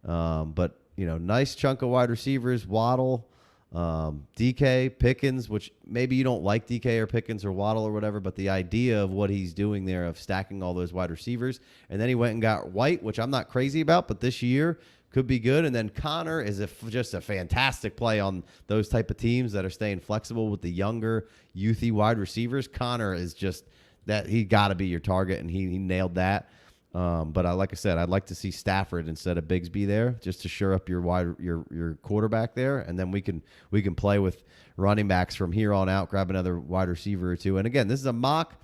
But nice chunk of wide receivers. Waddle. DK, Pickens, which maybe you don't like DK or Pickens or Waddle or whatever, but the idea of what he's doing there of stacking all those wide receivers. And then he went and got White, which I'm not crazy about, but this year could be good. And then Connor is just a fantastic play on those type of teams that are staying flexible with the younger, youthy wide receivers. Connor is just that he got to be your target, and he nailed that. But like I said, I'd like to see Stafford instead of Bigsby there, just to shore up your quarterback there, and then we can play with running backs from here on out. Grab another wide receiver or two. And again, this is a mock,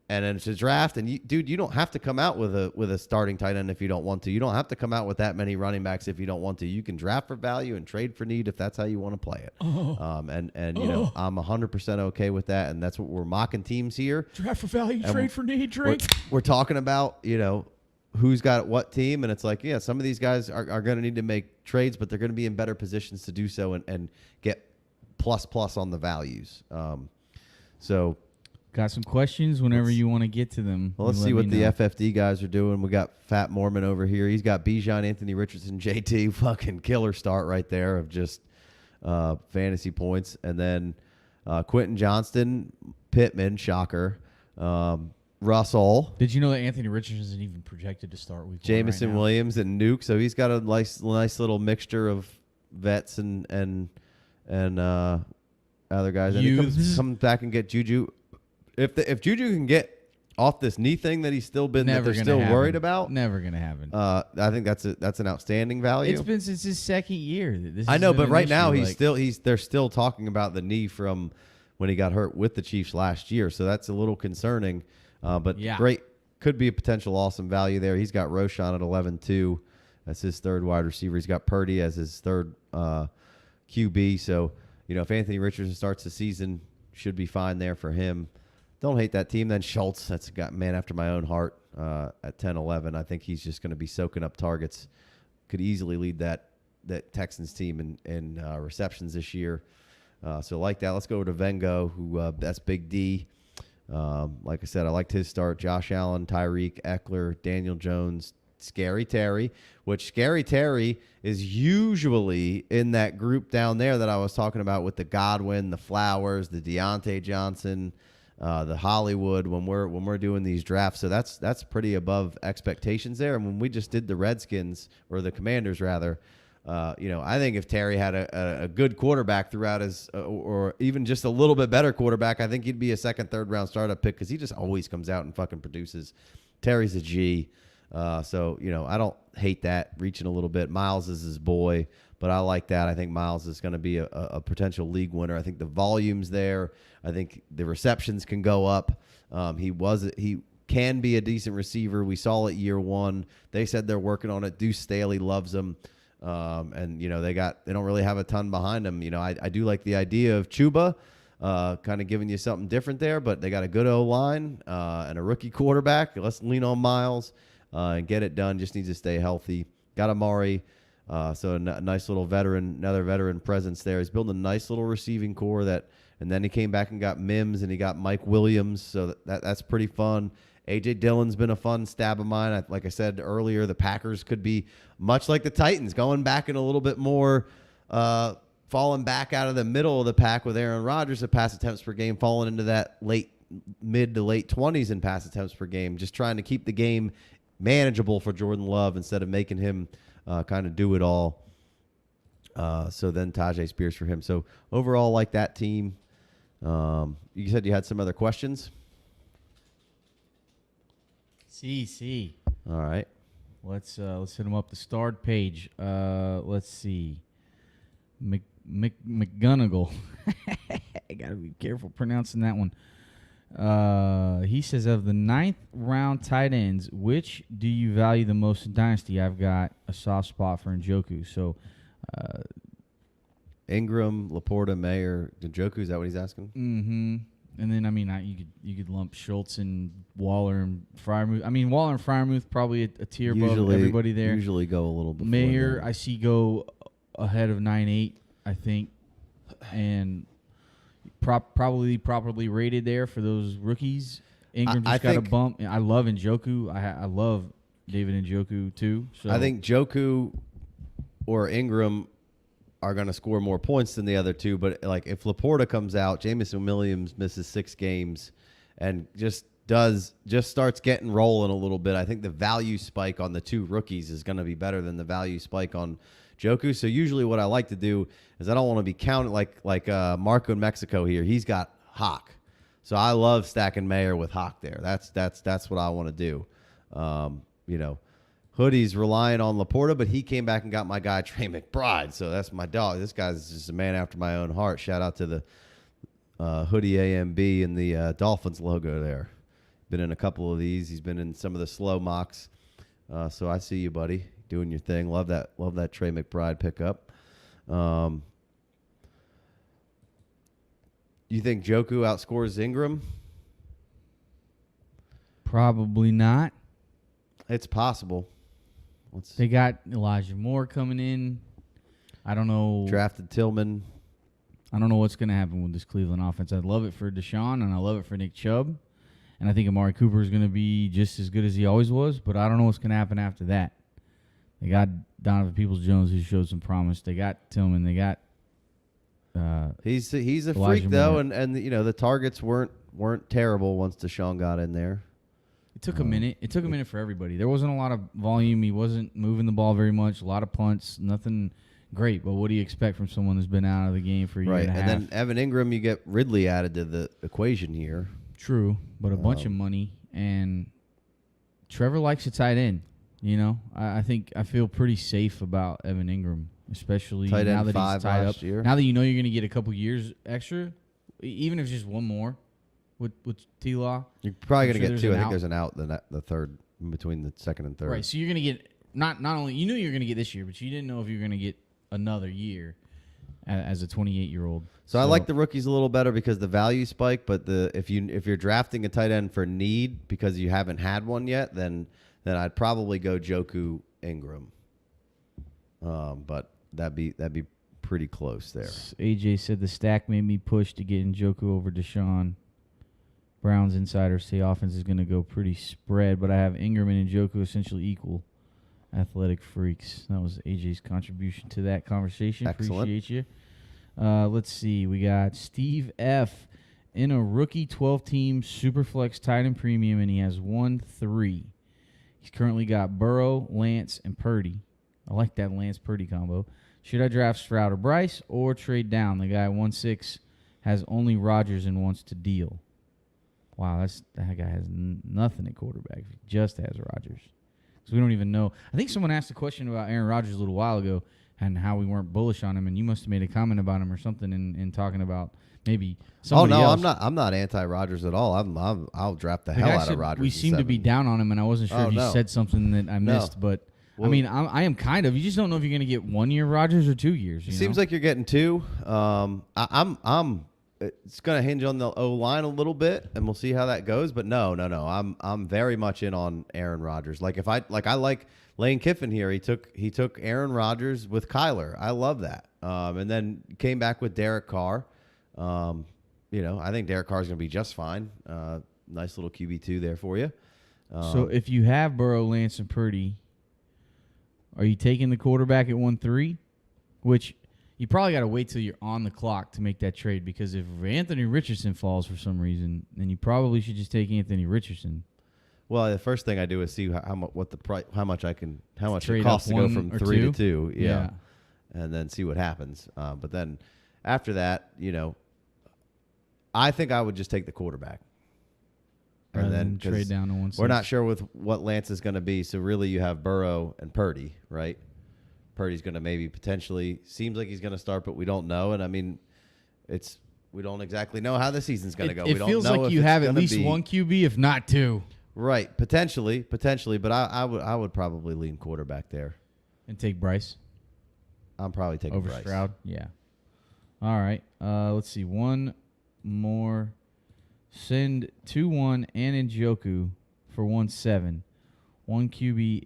and it's a draft. And you don't have to come out with a starting tight end if you don't want to. You don't have to come out with that many running backs if you don't want to. You can draft for value and trade for need if that's how you want to play it. I'm 100% okay with that, and that's what we're mocking teams here. Draft for value, trade for need, drink. We're talking about who's got what team, and it's like, yeah, some of these guys are going to need to make trades, but they're going to be in better positions to do so and get plus on the values. So. Got some questions whenever you want to get to them. Well, let's see what the FFD guys are doing. We got Fat Mormon over here. He's got Bijan, Anthony Richardson, JT. Fucking killer start right there of just fantasy points. And then Quentin Johnston, Pittman, shocker. Russell. Did you know that Anthony Richardson isn't even projected to start week 1 Jamison right now? Williams and Nuke. So he's got a nice little mixture of vets and other guys. And he comes back and get Juju. If Juju can get off this knee thing that he's still been that they're still worried about, never gonna happen. I think that's an outstanding value. It's been since his second year. I know, but right now they're still talking about the knee from when he got hurt with the Chiefs last year, so that's a little concerning. But great, could be a potential awesome value there. He's got Roschon at 11-2. That's his third wide receiver. He's got Purdy as his third QB. So if Anthony Richardson starts the season, should be fine there for him. Don't hate that team. Then Schultz, that's got man after my own heart at 10-11. I think he's just going to be soaking up targets. Could easily lead that Texans team in receptions this year. So like that. Let's go over to Vengo, who that's Big D. Like I said, I liked his start. Josh Allen, Tyreek, Eckler, Daniel Jones, Scary Terry, which Scary Terry is usually in that group down there that I was talking about with the Godwin, the Flowers, the Deontay Johnson, the Hollywood when we're doing these drafts. So that's pretty above expectations there. And when we just did the Redskins or the Commanders rather, I think if Terry had a good quarterback throughout his or even just a little bit better quarterback, I think he'd be a second, third round startup pick because he just always comes out and fucking produces. Terry's a G. So I don't hate that reaching a little bit. Miles is his boy, but I like that. I think Miles is going to be a potential league winner. I think the volume's there. I think the receptions can go up. He can be a decent receiver. We saw it year one. They said they're working on it. Deuce Staley loves him. And they don't really have a ton behind him. I do like the idea of Chuba. kind of giving you something different there. But they got a good O-line and a rookie quarterback. Let's lean on Miles and get it done. Just needs to stay healthy. Got Amari. So a nice little another veteran presence there. He's building a nice little receiving core and then he came back and got Mims and he got Mike Williams. So that's pretty fun. A.J. Dillon's been a fun stab of mine. Like I said earlier, the Packers could be much like the Titans, going back in a little bit more, falling back out of the middle of the pack with Aaron Rodgers at pass attempts per game, falling into that mid to late 20s in pass attempts per game, just trying to keep the game manageable for Jordan Love instead of making him kind of do it all. So then Tajay Spears for him. So overall, like that team. You said you had some other questions? See. All right. Let's hit them up the starred page. Let's see. McGonigal. I gotta be careful pronouncing that one. He says, of the 9th round tight ends, which do you value the most in Dynasty? I've got a soft spot for Njoku. So, Ingram, Laporta, Mayer, Njoku. Is that what he's asking? Mm-hmm. And then you could lump Schultz and Waller and Freiermuth. I mean, Waller and Freiermuth probably a tier above everybody there. Usually go a little bit. Mayer, I see go ahead of 9-8, I think, and probably properly rated there for those rookies. Ingram just got a bump. I love Njoku. I love David Njoku too. So I think Njoku or Ingram are going to score more points than the other two. But like if Laporta comes out, Jamison Williams misses 6 games and just starts getting rolling a little bit, I think the value spike on the two rookies is going to be better than the value spike on Njoku. So usually what I like to do is I don't want to be counted like Marco in Mexico here. He's got Hawk. So I love stacking Mayer with Hawk there. That's what I want to do. Hoodie's relying on Laporta, but he came back and got my guy Trey McBride. So that's my dog. This guy's just a man after my own heart. Shout out to the Hoodie AMB and the Dolphins logo there. Been in a couple of these. He's been in some of the slow mocks. So I see you, buddy, doing your thing. Love that Trey McBride pickup. You think Njoku outscores Ingram? Probably not. It's possible. They got Elijah Moore coming in. I don't know. Drafted Tillman. I don't know what's going to happen with this Cleveland offense. I love it for Deshaun, and I love it for Nick Chubb. And I think Amari Cooper is going to be just as good as he always was, but I don't know what's going to happen after that. They got Donovan Peoples-Jones, who showed some promise. They got Tillman. They got he's a Elijah freak, though, Moore. and the targets weren't terrible once Deshaun got in there. It took a minute. It took a minute for everybody. There wasn't a lot of volume. He wasn't moving the ball very much. A lot of punts. Nothing great. But what do you expect from someone who's been out of the game for a year and a half? And then Evan Ingram, you get Ridley added to the equation here. True, but a bunch of money. And Trevor likes a tight end. I think I feel pretty safe about Evan Ingram, especially tight now end that he's tied up. Year. Now that you know you're going to get a couple years extra, even if it's just one more. With T-Law. You're probably going to get 2. I think out. there's an out the third, in between the second and third. Right, so you're going to get, not only, you knew you were going to get this year, but you didn't know if you were going to get another year as a 28-year-old. So I like the rookies a little better because the value spike, but if you're drafting a tight end for need because you haven't had one yet, then I'd probably go Njoku Ingram. But that'd be pretty close there. AJ said the stack made me push to get Njoku over Deshaun. Browns insiders say offense is going to go pretty spread, but I have Ingram and Njoku essentially equal athletic freaks. That was AJ's contribution to that conversation. Excellent. Appreciate you. Let's see. We got Steve F. in a rookie 12-team Superflex tight end premium, and he has 1-3. He's currently got Burrow, Lance, and Purdy. I like that Lance-Purdy combo. Should I draft Stroud or Bryce or trade down? The guy 1-6 has only Rodgers and wants to deal. Wow, that guy has nothing at quarterback. He just has Rodgers. So we don't even know. I think someone asked a question about Aaron Rodgers a little while ago and how we weren't bullish on him, and you must have made a comment about him or something in talking about maybe somebody else. I'm not anti-Rodgers at all. I'll draft the hell out of Rodgers. We seem to be down on him, and I wasn't sure if you said something that I missed, but well, I am kind of. You just don't know if you're going to get 1 year Rodgers or 2 years. Seems like you're getting 2. it's going to hinge on the O-line a little bit, and we'll see how that goes. But no. I'm very much in on Aaron Rodgers. I like Lane Kiffin here. He took Aaron Rodgers with Kyler. I love that. And then came back with Derek Carr. I think Derek Carr is going to be just fine. Nice little QB2 there for you. So if you have Burrow, Lance, and Purdy, are you taking the quarterback at 1-3? Which you probably got to wait till you're on the clock to make that trade, because if Anthony Richardson falls for some reason, then you probably should just take Anthony Richardson. Well, the first thing I do is see how much it Trade costs up to go one from or 3 to two? 2. Yeah. And then see what happens. But then after that, I think I would just take the quarterback. And then trade down to 1-6. We're not sure with what Lance is going to be. So really you have Burrow and Purdy, right? Purdy's going to maybe potentially, seems like he's going to start, but we don't know. And I mean, we don't exactly know how the season's going to go. It We don't feels know like if you it's have at gonna least be, one QB, if not two. Right, potentially, but I would probably lean quarterback there. And take Bryce I'm probably taking over Bryce. Stroud. Yeah. All right. Let's see. One more. Send 2-1 and Njoku for 1-7. One QB,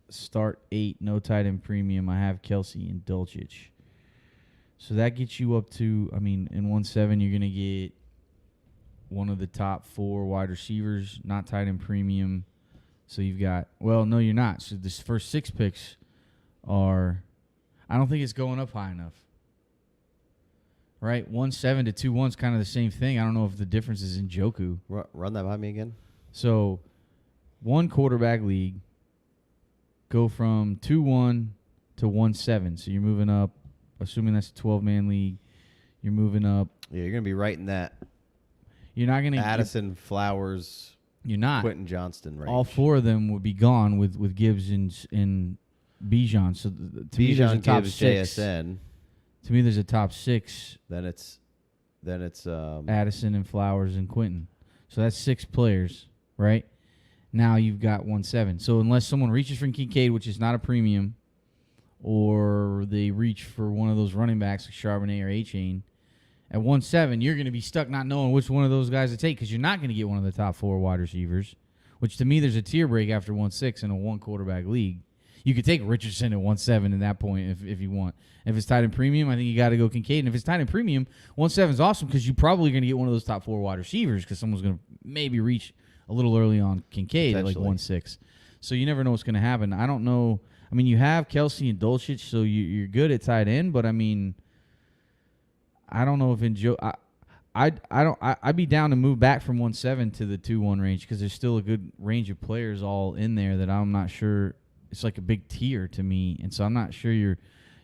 start 8, no tight end premium. I have Kelsey and Dulcich. So that gets you up to, in 1-7, you're going to get one of the top 4 wide receivers, not tight end premium. So you've got, well, no, you're not. So this first 6 picks are, I don't think it's going up high enough. Right? 1-7 to 2-1 is kind of the same thing. I don't know if the difference is in Njoku. Run that by me again. So, one quarterback league, go from 2-1 to 1-7. So you're moving up, assuming that's a 12-man league. You're moving up. Yeah, you're going to be right in that. You're not going to Addison, Flowers. You're not. Quentin Johnston range. All 4 of them would be gone with Gibbs and Bijan. So to me, there's a top Gibbs, 6. JSN. To me, there's a top 6. Then it's Addison and Flowers and Quentin. So that's 6 players, right? Now you've got 1-7. So unless someone reaches for Kincaid, which is not a premium, or they reach for one of those running backs like Charbonnet or A-Chain, at 1-7, you're going to be stuck not knowing which one of those guys to take, because you're not going to get one of the top 4 wide receivers, which to me there's a tier break after 1-6 in a 1-quarterback league. You could take Richardson at 1-7 at that point if you want. If it's tight end premium, I think you got to go Kincaid. And if it's tight end premium, 1-7 is awesome, because you're probably going to get one of those top 4 wide receivers, because someone's going to maybe reach a little early on Kincaid at like 1-6. So you never know what's going to happen. I don't know. You have Kelsey and Dulcich, so you're good at tight end, but I don't know if I'd be down to move back from 1-7 to the 2-1 range, because there's still a good range of players all in there that I'm not sure. It's like a big tier to me, and so I'm not sure you're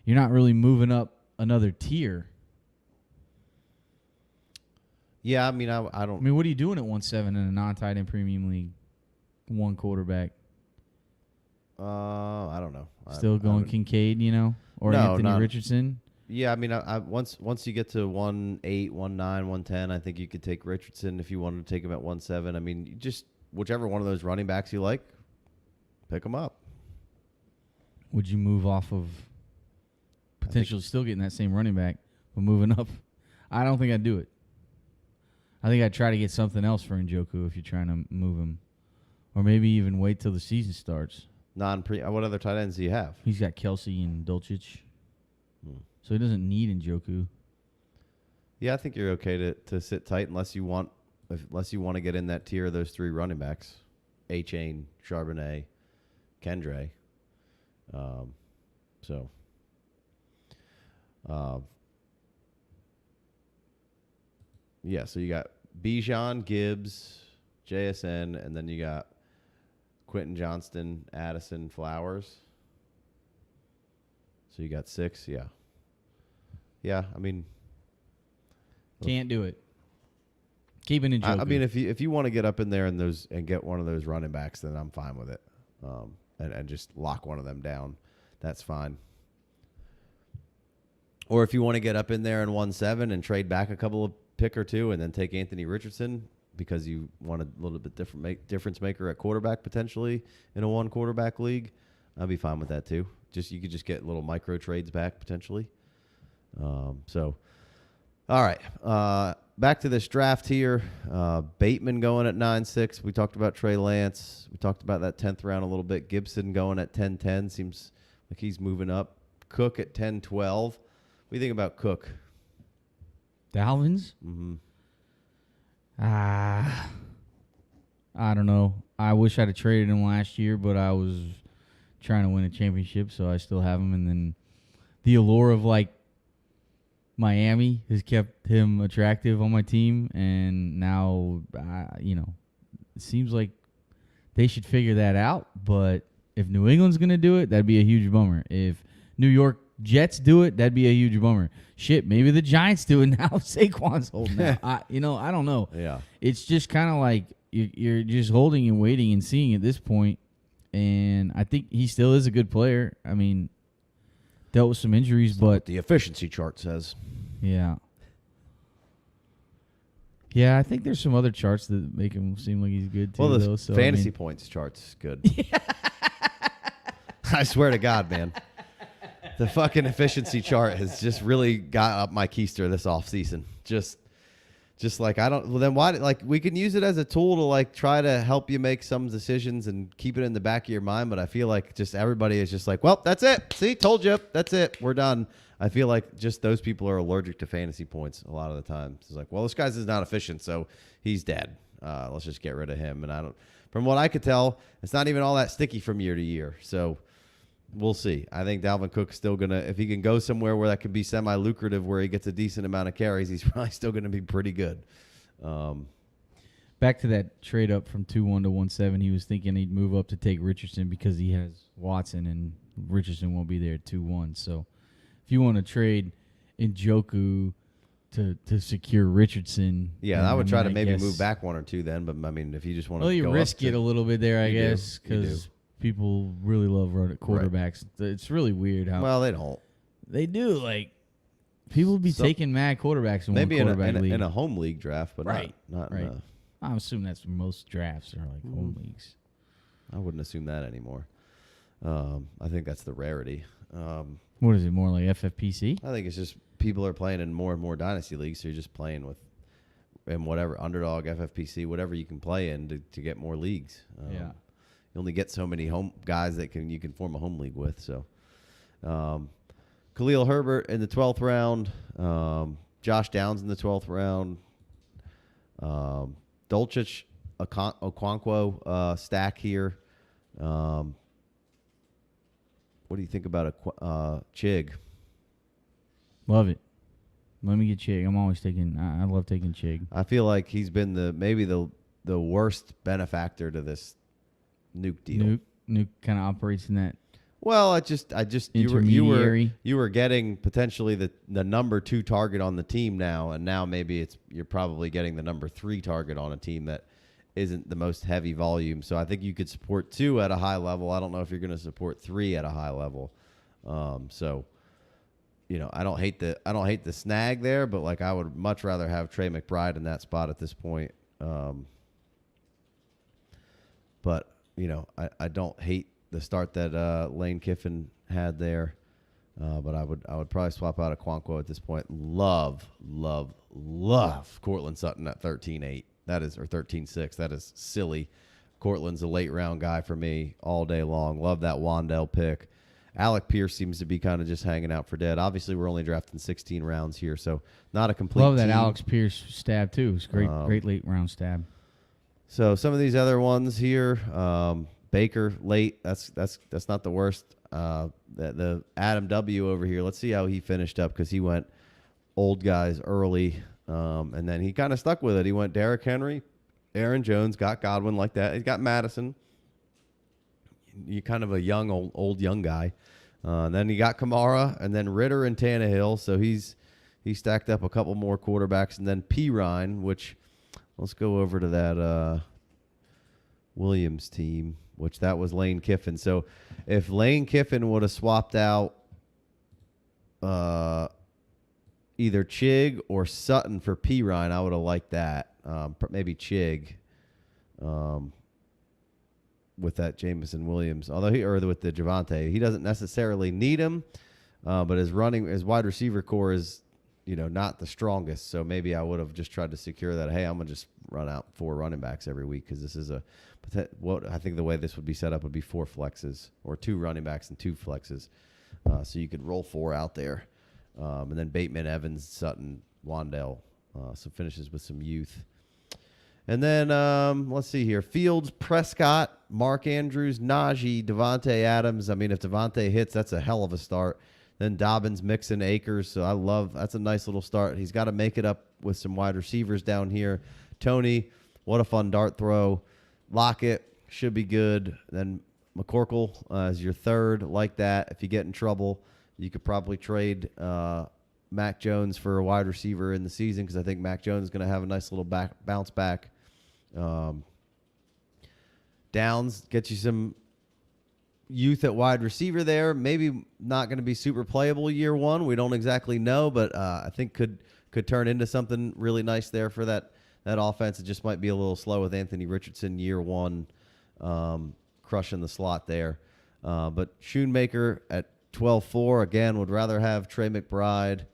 not really moving up another tier. Yeah, I don't. What are you doing at 1-7 in a non-tight end premium league? 1 quarterback. I don't know. Still going Kincaid, or Anthony Richardson. Yeah, once you get to 1-8, 1-9, 1-10, I think you could take Richardson if you wanted to take him at 1-7. Just whichever one of those running backs you like, pick them up. Would you move off of potentially still getting that same running back, but moving up? I don't think I'd do it. I think I'd try to get something else for Njoku if you're trying to move him. Or maybe even wait till the season starts. What other tight ends do you have? He's got Kelsey and Dulcich. So he doesn't need Njoku. Yeah, I think you're okay to sit tight unless you want to get in that tier of those 3 running backs. A-Chain, Charbonnet, Kendre. So you got Bijan, Gibbs, JSN, and then you got Quentin Johnston, Addison, Flowers. So you got 6, yeah. Yeah, can't do it. Keep it in Njoku. If you want to get up in there and get one of those running backs, then I'm fine with it. And just lock one of them down, that's fine. Or if you want to get up in there in 1-7 and trade back a couple of pick or 2 and then take Anthony Richardson because you want a little bit difference maker at quarterback potentially in a 1-quarterback league, I'd be fine with that too. You could just get little micro trades back potentially. All right. back to this draft here. Bateman going at 9-6. We talked about Trey Lance. We talked about that 10th round a little bit. Gibson going at 10-10. Seems like he's moving up. Cook at 10-12. What do you think about Cook? Dalvin's? Mm-hmm. I don't know. I wish I'd have traded him last year, but I was trying to win a championship, so I still have him. And then the allure of, like, Miami has kept him attractive on my team, and now, it seems like they should figure that out. But if New England's going to do it, that'd be a huge bummer. If New York Jets do it, that'd be a huge bummer. Shit, maybe the Giants do it now. Saquon's holding out. I don't know. Yeah. It's just kind of like you're just holding and waiting and seeing at this point, and I think he still is a good player. I mean, dealt with some injuries, but the efficiency chart says. Yeah. Yeah, I think there's some other charts that make him seem like he's good too. Well, the though, fantasy points chart's good. I swear to God, man. The fucking efficiency chart has just really got up my keister this offseason. Just like I don't. Well, then why? Like we can use it as a tool to like try to help you make some decisions and keep it in the back of your mind. But I feel like just everybody is just like, well, that's it. See, told you, that's it. We're done. I feel like just those people are allergic to fantasy points a lot of the time. It's like, well, this guy's is not efficient, so he's dead. Let's just get rid of him. And I don't. From what I could tell, it's not even all that sticky from year to year. So. We'll see. I think Dalvin Cook's still going to, if he can go somewhere where that could be semi-lucrative, where he gets a decent amount of carries, he's probably still going to be pretty good. Back to that trade up from 2-1 to 1-7, he was thinking he'd move up to take Richardson because he has Watson, and Richardson won't be there at 2-1. So if you want to trade Njoku to secure Richardson. Yeah, I would try to maybe move back one or two then, but I mean, if you just want to you go risk it a little bit there, I guess, because because people really love running quarterbacks. Right. It's really weird how. Well, they don't. They do. Like, people be taking mad quarterbacks in maybe one quarterback league. in a home league draft, but not right. I'm assuming that's most drafts are like home leagues. I wouldn't assume that anymore. I think that's the rarity. What is it, more like FFPC? I think it's just people are playing in more and more dynasty leagues, so you're just playing with in whatever underdog, FFPC, whatever you can play in to get more leagues. Yeah. You only get so many home guys that you can form a home league with. So, Khalil Herbert in the 12th round, Josh Downs in the 12th round, Dulcich Okonkwo stack here. What do you think about a Chig? Love it. Let me get Chig. I'm always taking. I love taking Chig. I feel like he's been maybe the worst benefactor to this Nuke deal. Nuke kind of operates in that. Well, I just intermediary. you were getting potentially the number 2 target on the team now, and now maybe you're probably getting the number 3 target on a team that isn't the most heavy volume. So I think you could support 2 at a high level. I don't know if you're going to support 3 at a high level. So I don't hate the snag there, but like I would much rather have Trey McBride in that spot at this point. But I don't hate the start that Lane Kiffin had there, but I would probably swap out a Okonkwo at this point. Love Cortland Sutton at 13-8. That is, or 13-6. That is silly. Cortland's a late round guy for me all day long. Love that Wandell pick. Alec Pierce seems to be kind of just hanging out for dead. Obviously, we're only drafting 16 rounds here, so not a complete Love that team. Alex Pierce stab too. It's great late round stab. So some of these other ones here, Baker late. That's not the worst. The Adam W over here. Let's see how he finished up because he went old guys early, and then he kind of stuck with it. He went Derrick Henry, Aaron Jones, got Godwin like that. He got Madison. You're kind of a young old young guy. Then he got Kamara, and then Ritter and Tannehill. So he stacked up a couple more quarterbacks, and then P. Ryan, which. Let's go over to that Williams team, which that was Lane Kiffin. So if Lane Kiffin would have swapped out either Chig or Sutton for P. Ryan, I would have liked that. Maybe Chig with that Jameson Williams. Or with the Javonte. He doesn't necessarily need him, but his wide receiver core is not the strongest. So maybe I would have just tried to secure that. Hey, I'm gonna just run out 4 running backs every week because this is what I think the way this would be set up would be 4 flexes or 2 running backs and 2 flexes. So you could roll 4 out there, and then Bateman, Evans, Sutton, Wandale. So finishes with some youth. And then let's see here: Fields, Prescott, Mark Andrews, Najee, Devontae Adams. I mean, if Devontae hits, that's a hell of a start. Then Dobbins, Mixon, Akers. So that's a nice little start. He's got to make it up with some wide receivers down here. Tony, what a fun dart throw. Lockett should be good. Then McCorkle is your third, like that. If you get in trouble, you could probably trade Mac Jones for a wide receiver in the season because I think Mac Jones is going to have a nice little bounce back. Downs gets you some youth at wide receiver there. Maybe not going to be super playable year one. We don't exactly know, but I think could turn into something really nice there for that offense. It just might be a little slow with Anthony Richardson year one, crushing the slot there. But Schoonmaker at 12-4, again, would rather have Trey McBride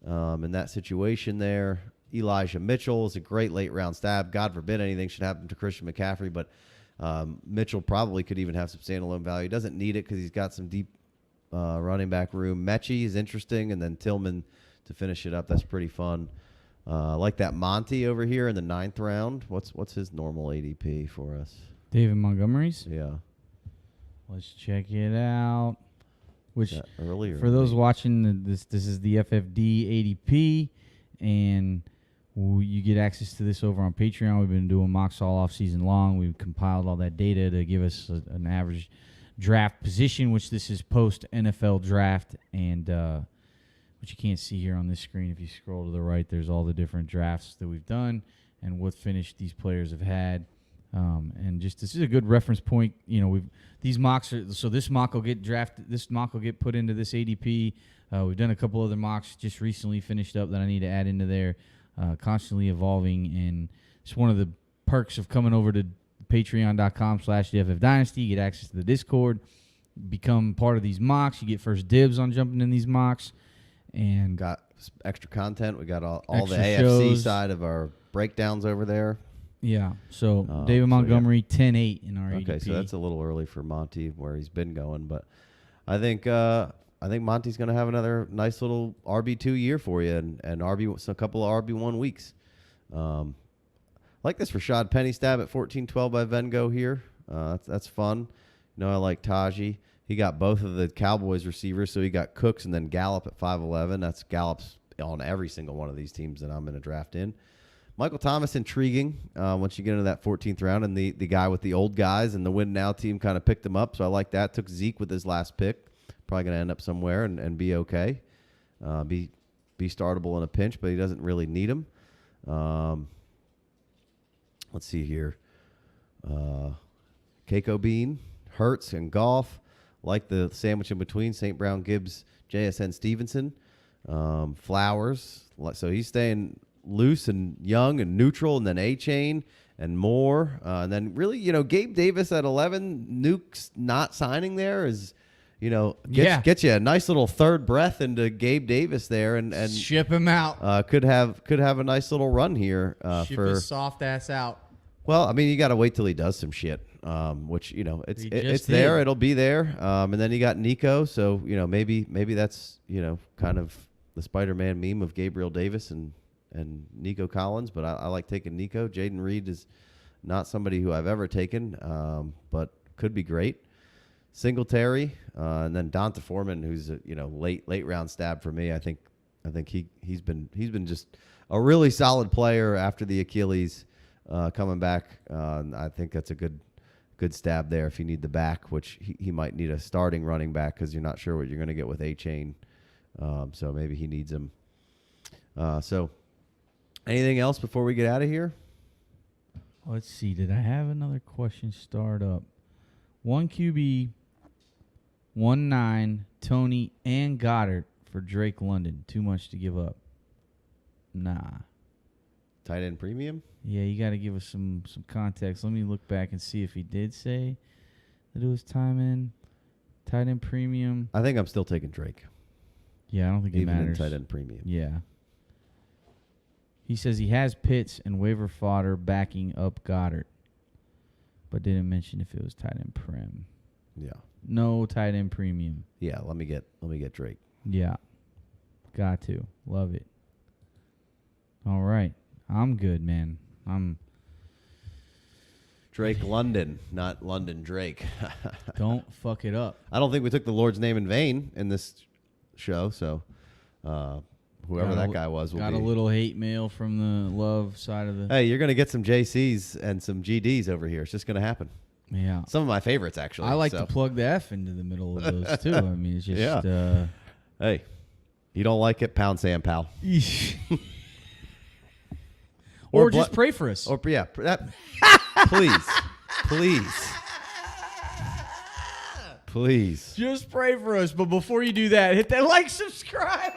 in that situation there. Elijah Mitchell is a great late-round stab. God forbid anything should happen to Christian McCaffrey, but Mitchell probably could even have some standalone value. Doesn't need it because he's got some deep running back room. Mechie is interesting, and then Tillman to finish it up. That's pretty fun. Like that Monty over here in the 9th round. What's his normal ADP for us? David Montgomery's? Yeah. Let's check it out. Which earlier for those watching, this is the FFD ADP, and you get access to this over on Patreon. We've been doing mocks all off season long. We've compiled all that data to give us an average draft position, which this is post NFL draft, and which you can't see here on this screen. If you scroll to the right, there's all the different drafts that we've done and what finish these players have had. And just this is a good reference point. These mocks are, so this mock will get drafted. This mock will get put into this ADP. We've done a couple other mocks just recently finished up that I need to add into there. Constantly evolving, and it's one of the perks of coming over to patreon.com/FF Dynasty. You get access to the Discord, become part of these mocks. You get first dibs on jumping in these mocks, and got extra content. We got all the extra AFC shows. Side of our breakdowns over there. Yeah. So David Montgomery, 10-8 in our ADP. Okay, so that's a little early for Monty where he's been going, but I think Monty's going to have another nice little RB2 year for you, and a couple of RB1 weeks. Like this Rashad Penny stab at 14-12 by Vengo here. That's fun. I like Tajee. He got both of the Cowboys receivers, so he got Cooks and then Gallup at 5'11". That's Gallup's on every single one of these teams that I'm going to draft in. Michael Thomas, intriguing once you get into that 14th round, and the guy with the old guys and the win now team kind of picked him up, so I like that. Took Zeke with his last pick. Probably going to end up somewhere and be okay. Be startable in a pinch, but he doesn't really need him. Let's see here. Keiko Bean, Hurts, and Goff. Like the sandwich in between, St. Brown, Gibbs, JSN, Stevenson. Flowers. So he's staying loose and young and neutral, and then A-Chain and more. And then really, Gabe Davis at 11, Nuke's not signing there is, get you a nice little third breath into Gabe Davis there and ship him out. Could have a nice little run here. Ship his soft ass out. Well, I mean, you got to wait till he does some shit, which, it's there. It'll be there. And then you got Nico. So, maybe that's, kind of the Spider-Man meme of Gabriel Davis and Nico Collins. But I like taking Nico. Jaden Reed is not somebody who I've ever taken, but could be great. Singletary, and then Donta Foreman, who's a late round stab for me. I think he's been just a really solid player after the Achilles coming back. I think that's a good stab there if you need the back, which he might need a starting running back because you're not sure what you're going to get with A-Chain. So maybe he needs him. So anything else before we get out of here? Let's see. Did I have another question start up? 1 QB, 1-9, Tony and Goddard for Drake London. Too much to give up. Nah. Tight end premium? Yeah, you got to give us some context. Let me look back and see if he did say that it was tight end premium. I think I'm still taking Drake. Yeah, I don't think even it matters. in tight end premium. Yeah. He says he has Pitts and waiver fodder backing up Goddard, but didn't mention if it was tight end prem. Yeah. No tight end premium. Yeah. Let me get Drake. Yeah. Got to. Love it. All right. I'm good, man. I'm Drake London, not London Drake. Don't fuck it up. I don't think we took the Lord's name in vain in this show, so whoever that guy was will got be. a little hate mail from the love side of the. Hey, you're going to get some JCs and some GDs over here. It's just going to happen. Yeah. Some of my favorites, actually. I like to plug the F into the middle of those, too. I mean, it's just. Yeah. Hey, you don't like it, pound sand, pal. or just pray for us. Or yeah, please. Just pray for us. But before you do that, hit that like, subscribe.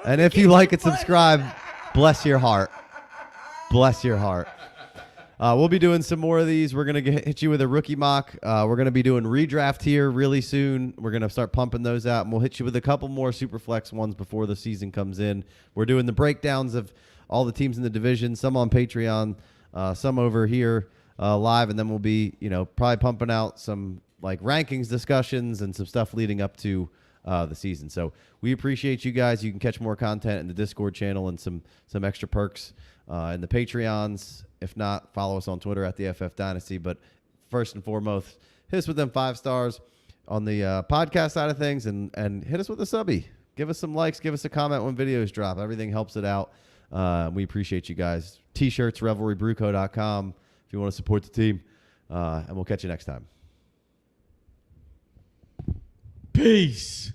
And if you like it, subscribe. Bless your heart. Bless your heart. We'll be doing some more of these. We're going to hit you with a rookie mock. We're going to be doing redraft here really soon. We're going to start pumping those out, and we'll hit you with a couple more Superflex ones before the season comes in. We're doing the breakdowns of all the teams in the division, some on Patreon, some over here live, and then we'll be, probably pumping out some like rankings discussions and some stuff leading up to the season. So we appreciate you guys. You can catch more content in the Discord channel and some extra perks in the Patreons. If not, follow us on Twitter at the FF Dynasty. But first and foremost, hit us with them 5 stars on the podcast side of things, and hit us with a subby. Give us some likes. Give us a comment when videos drop. Everything helps it out. We appreciate you guys. T-shirts, revelrybruco.com if you want to support the team. And we'll catch you next time. Peace.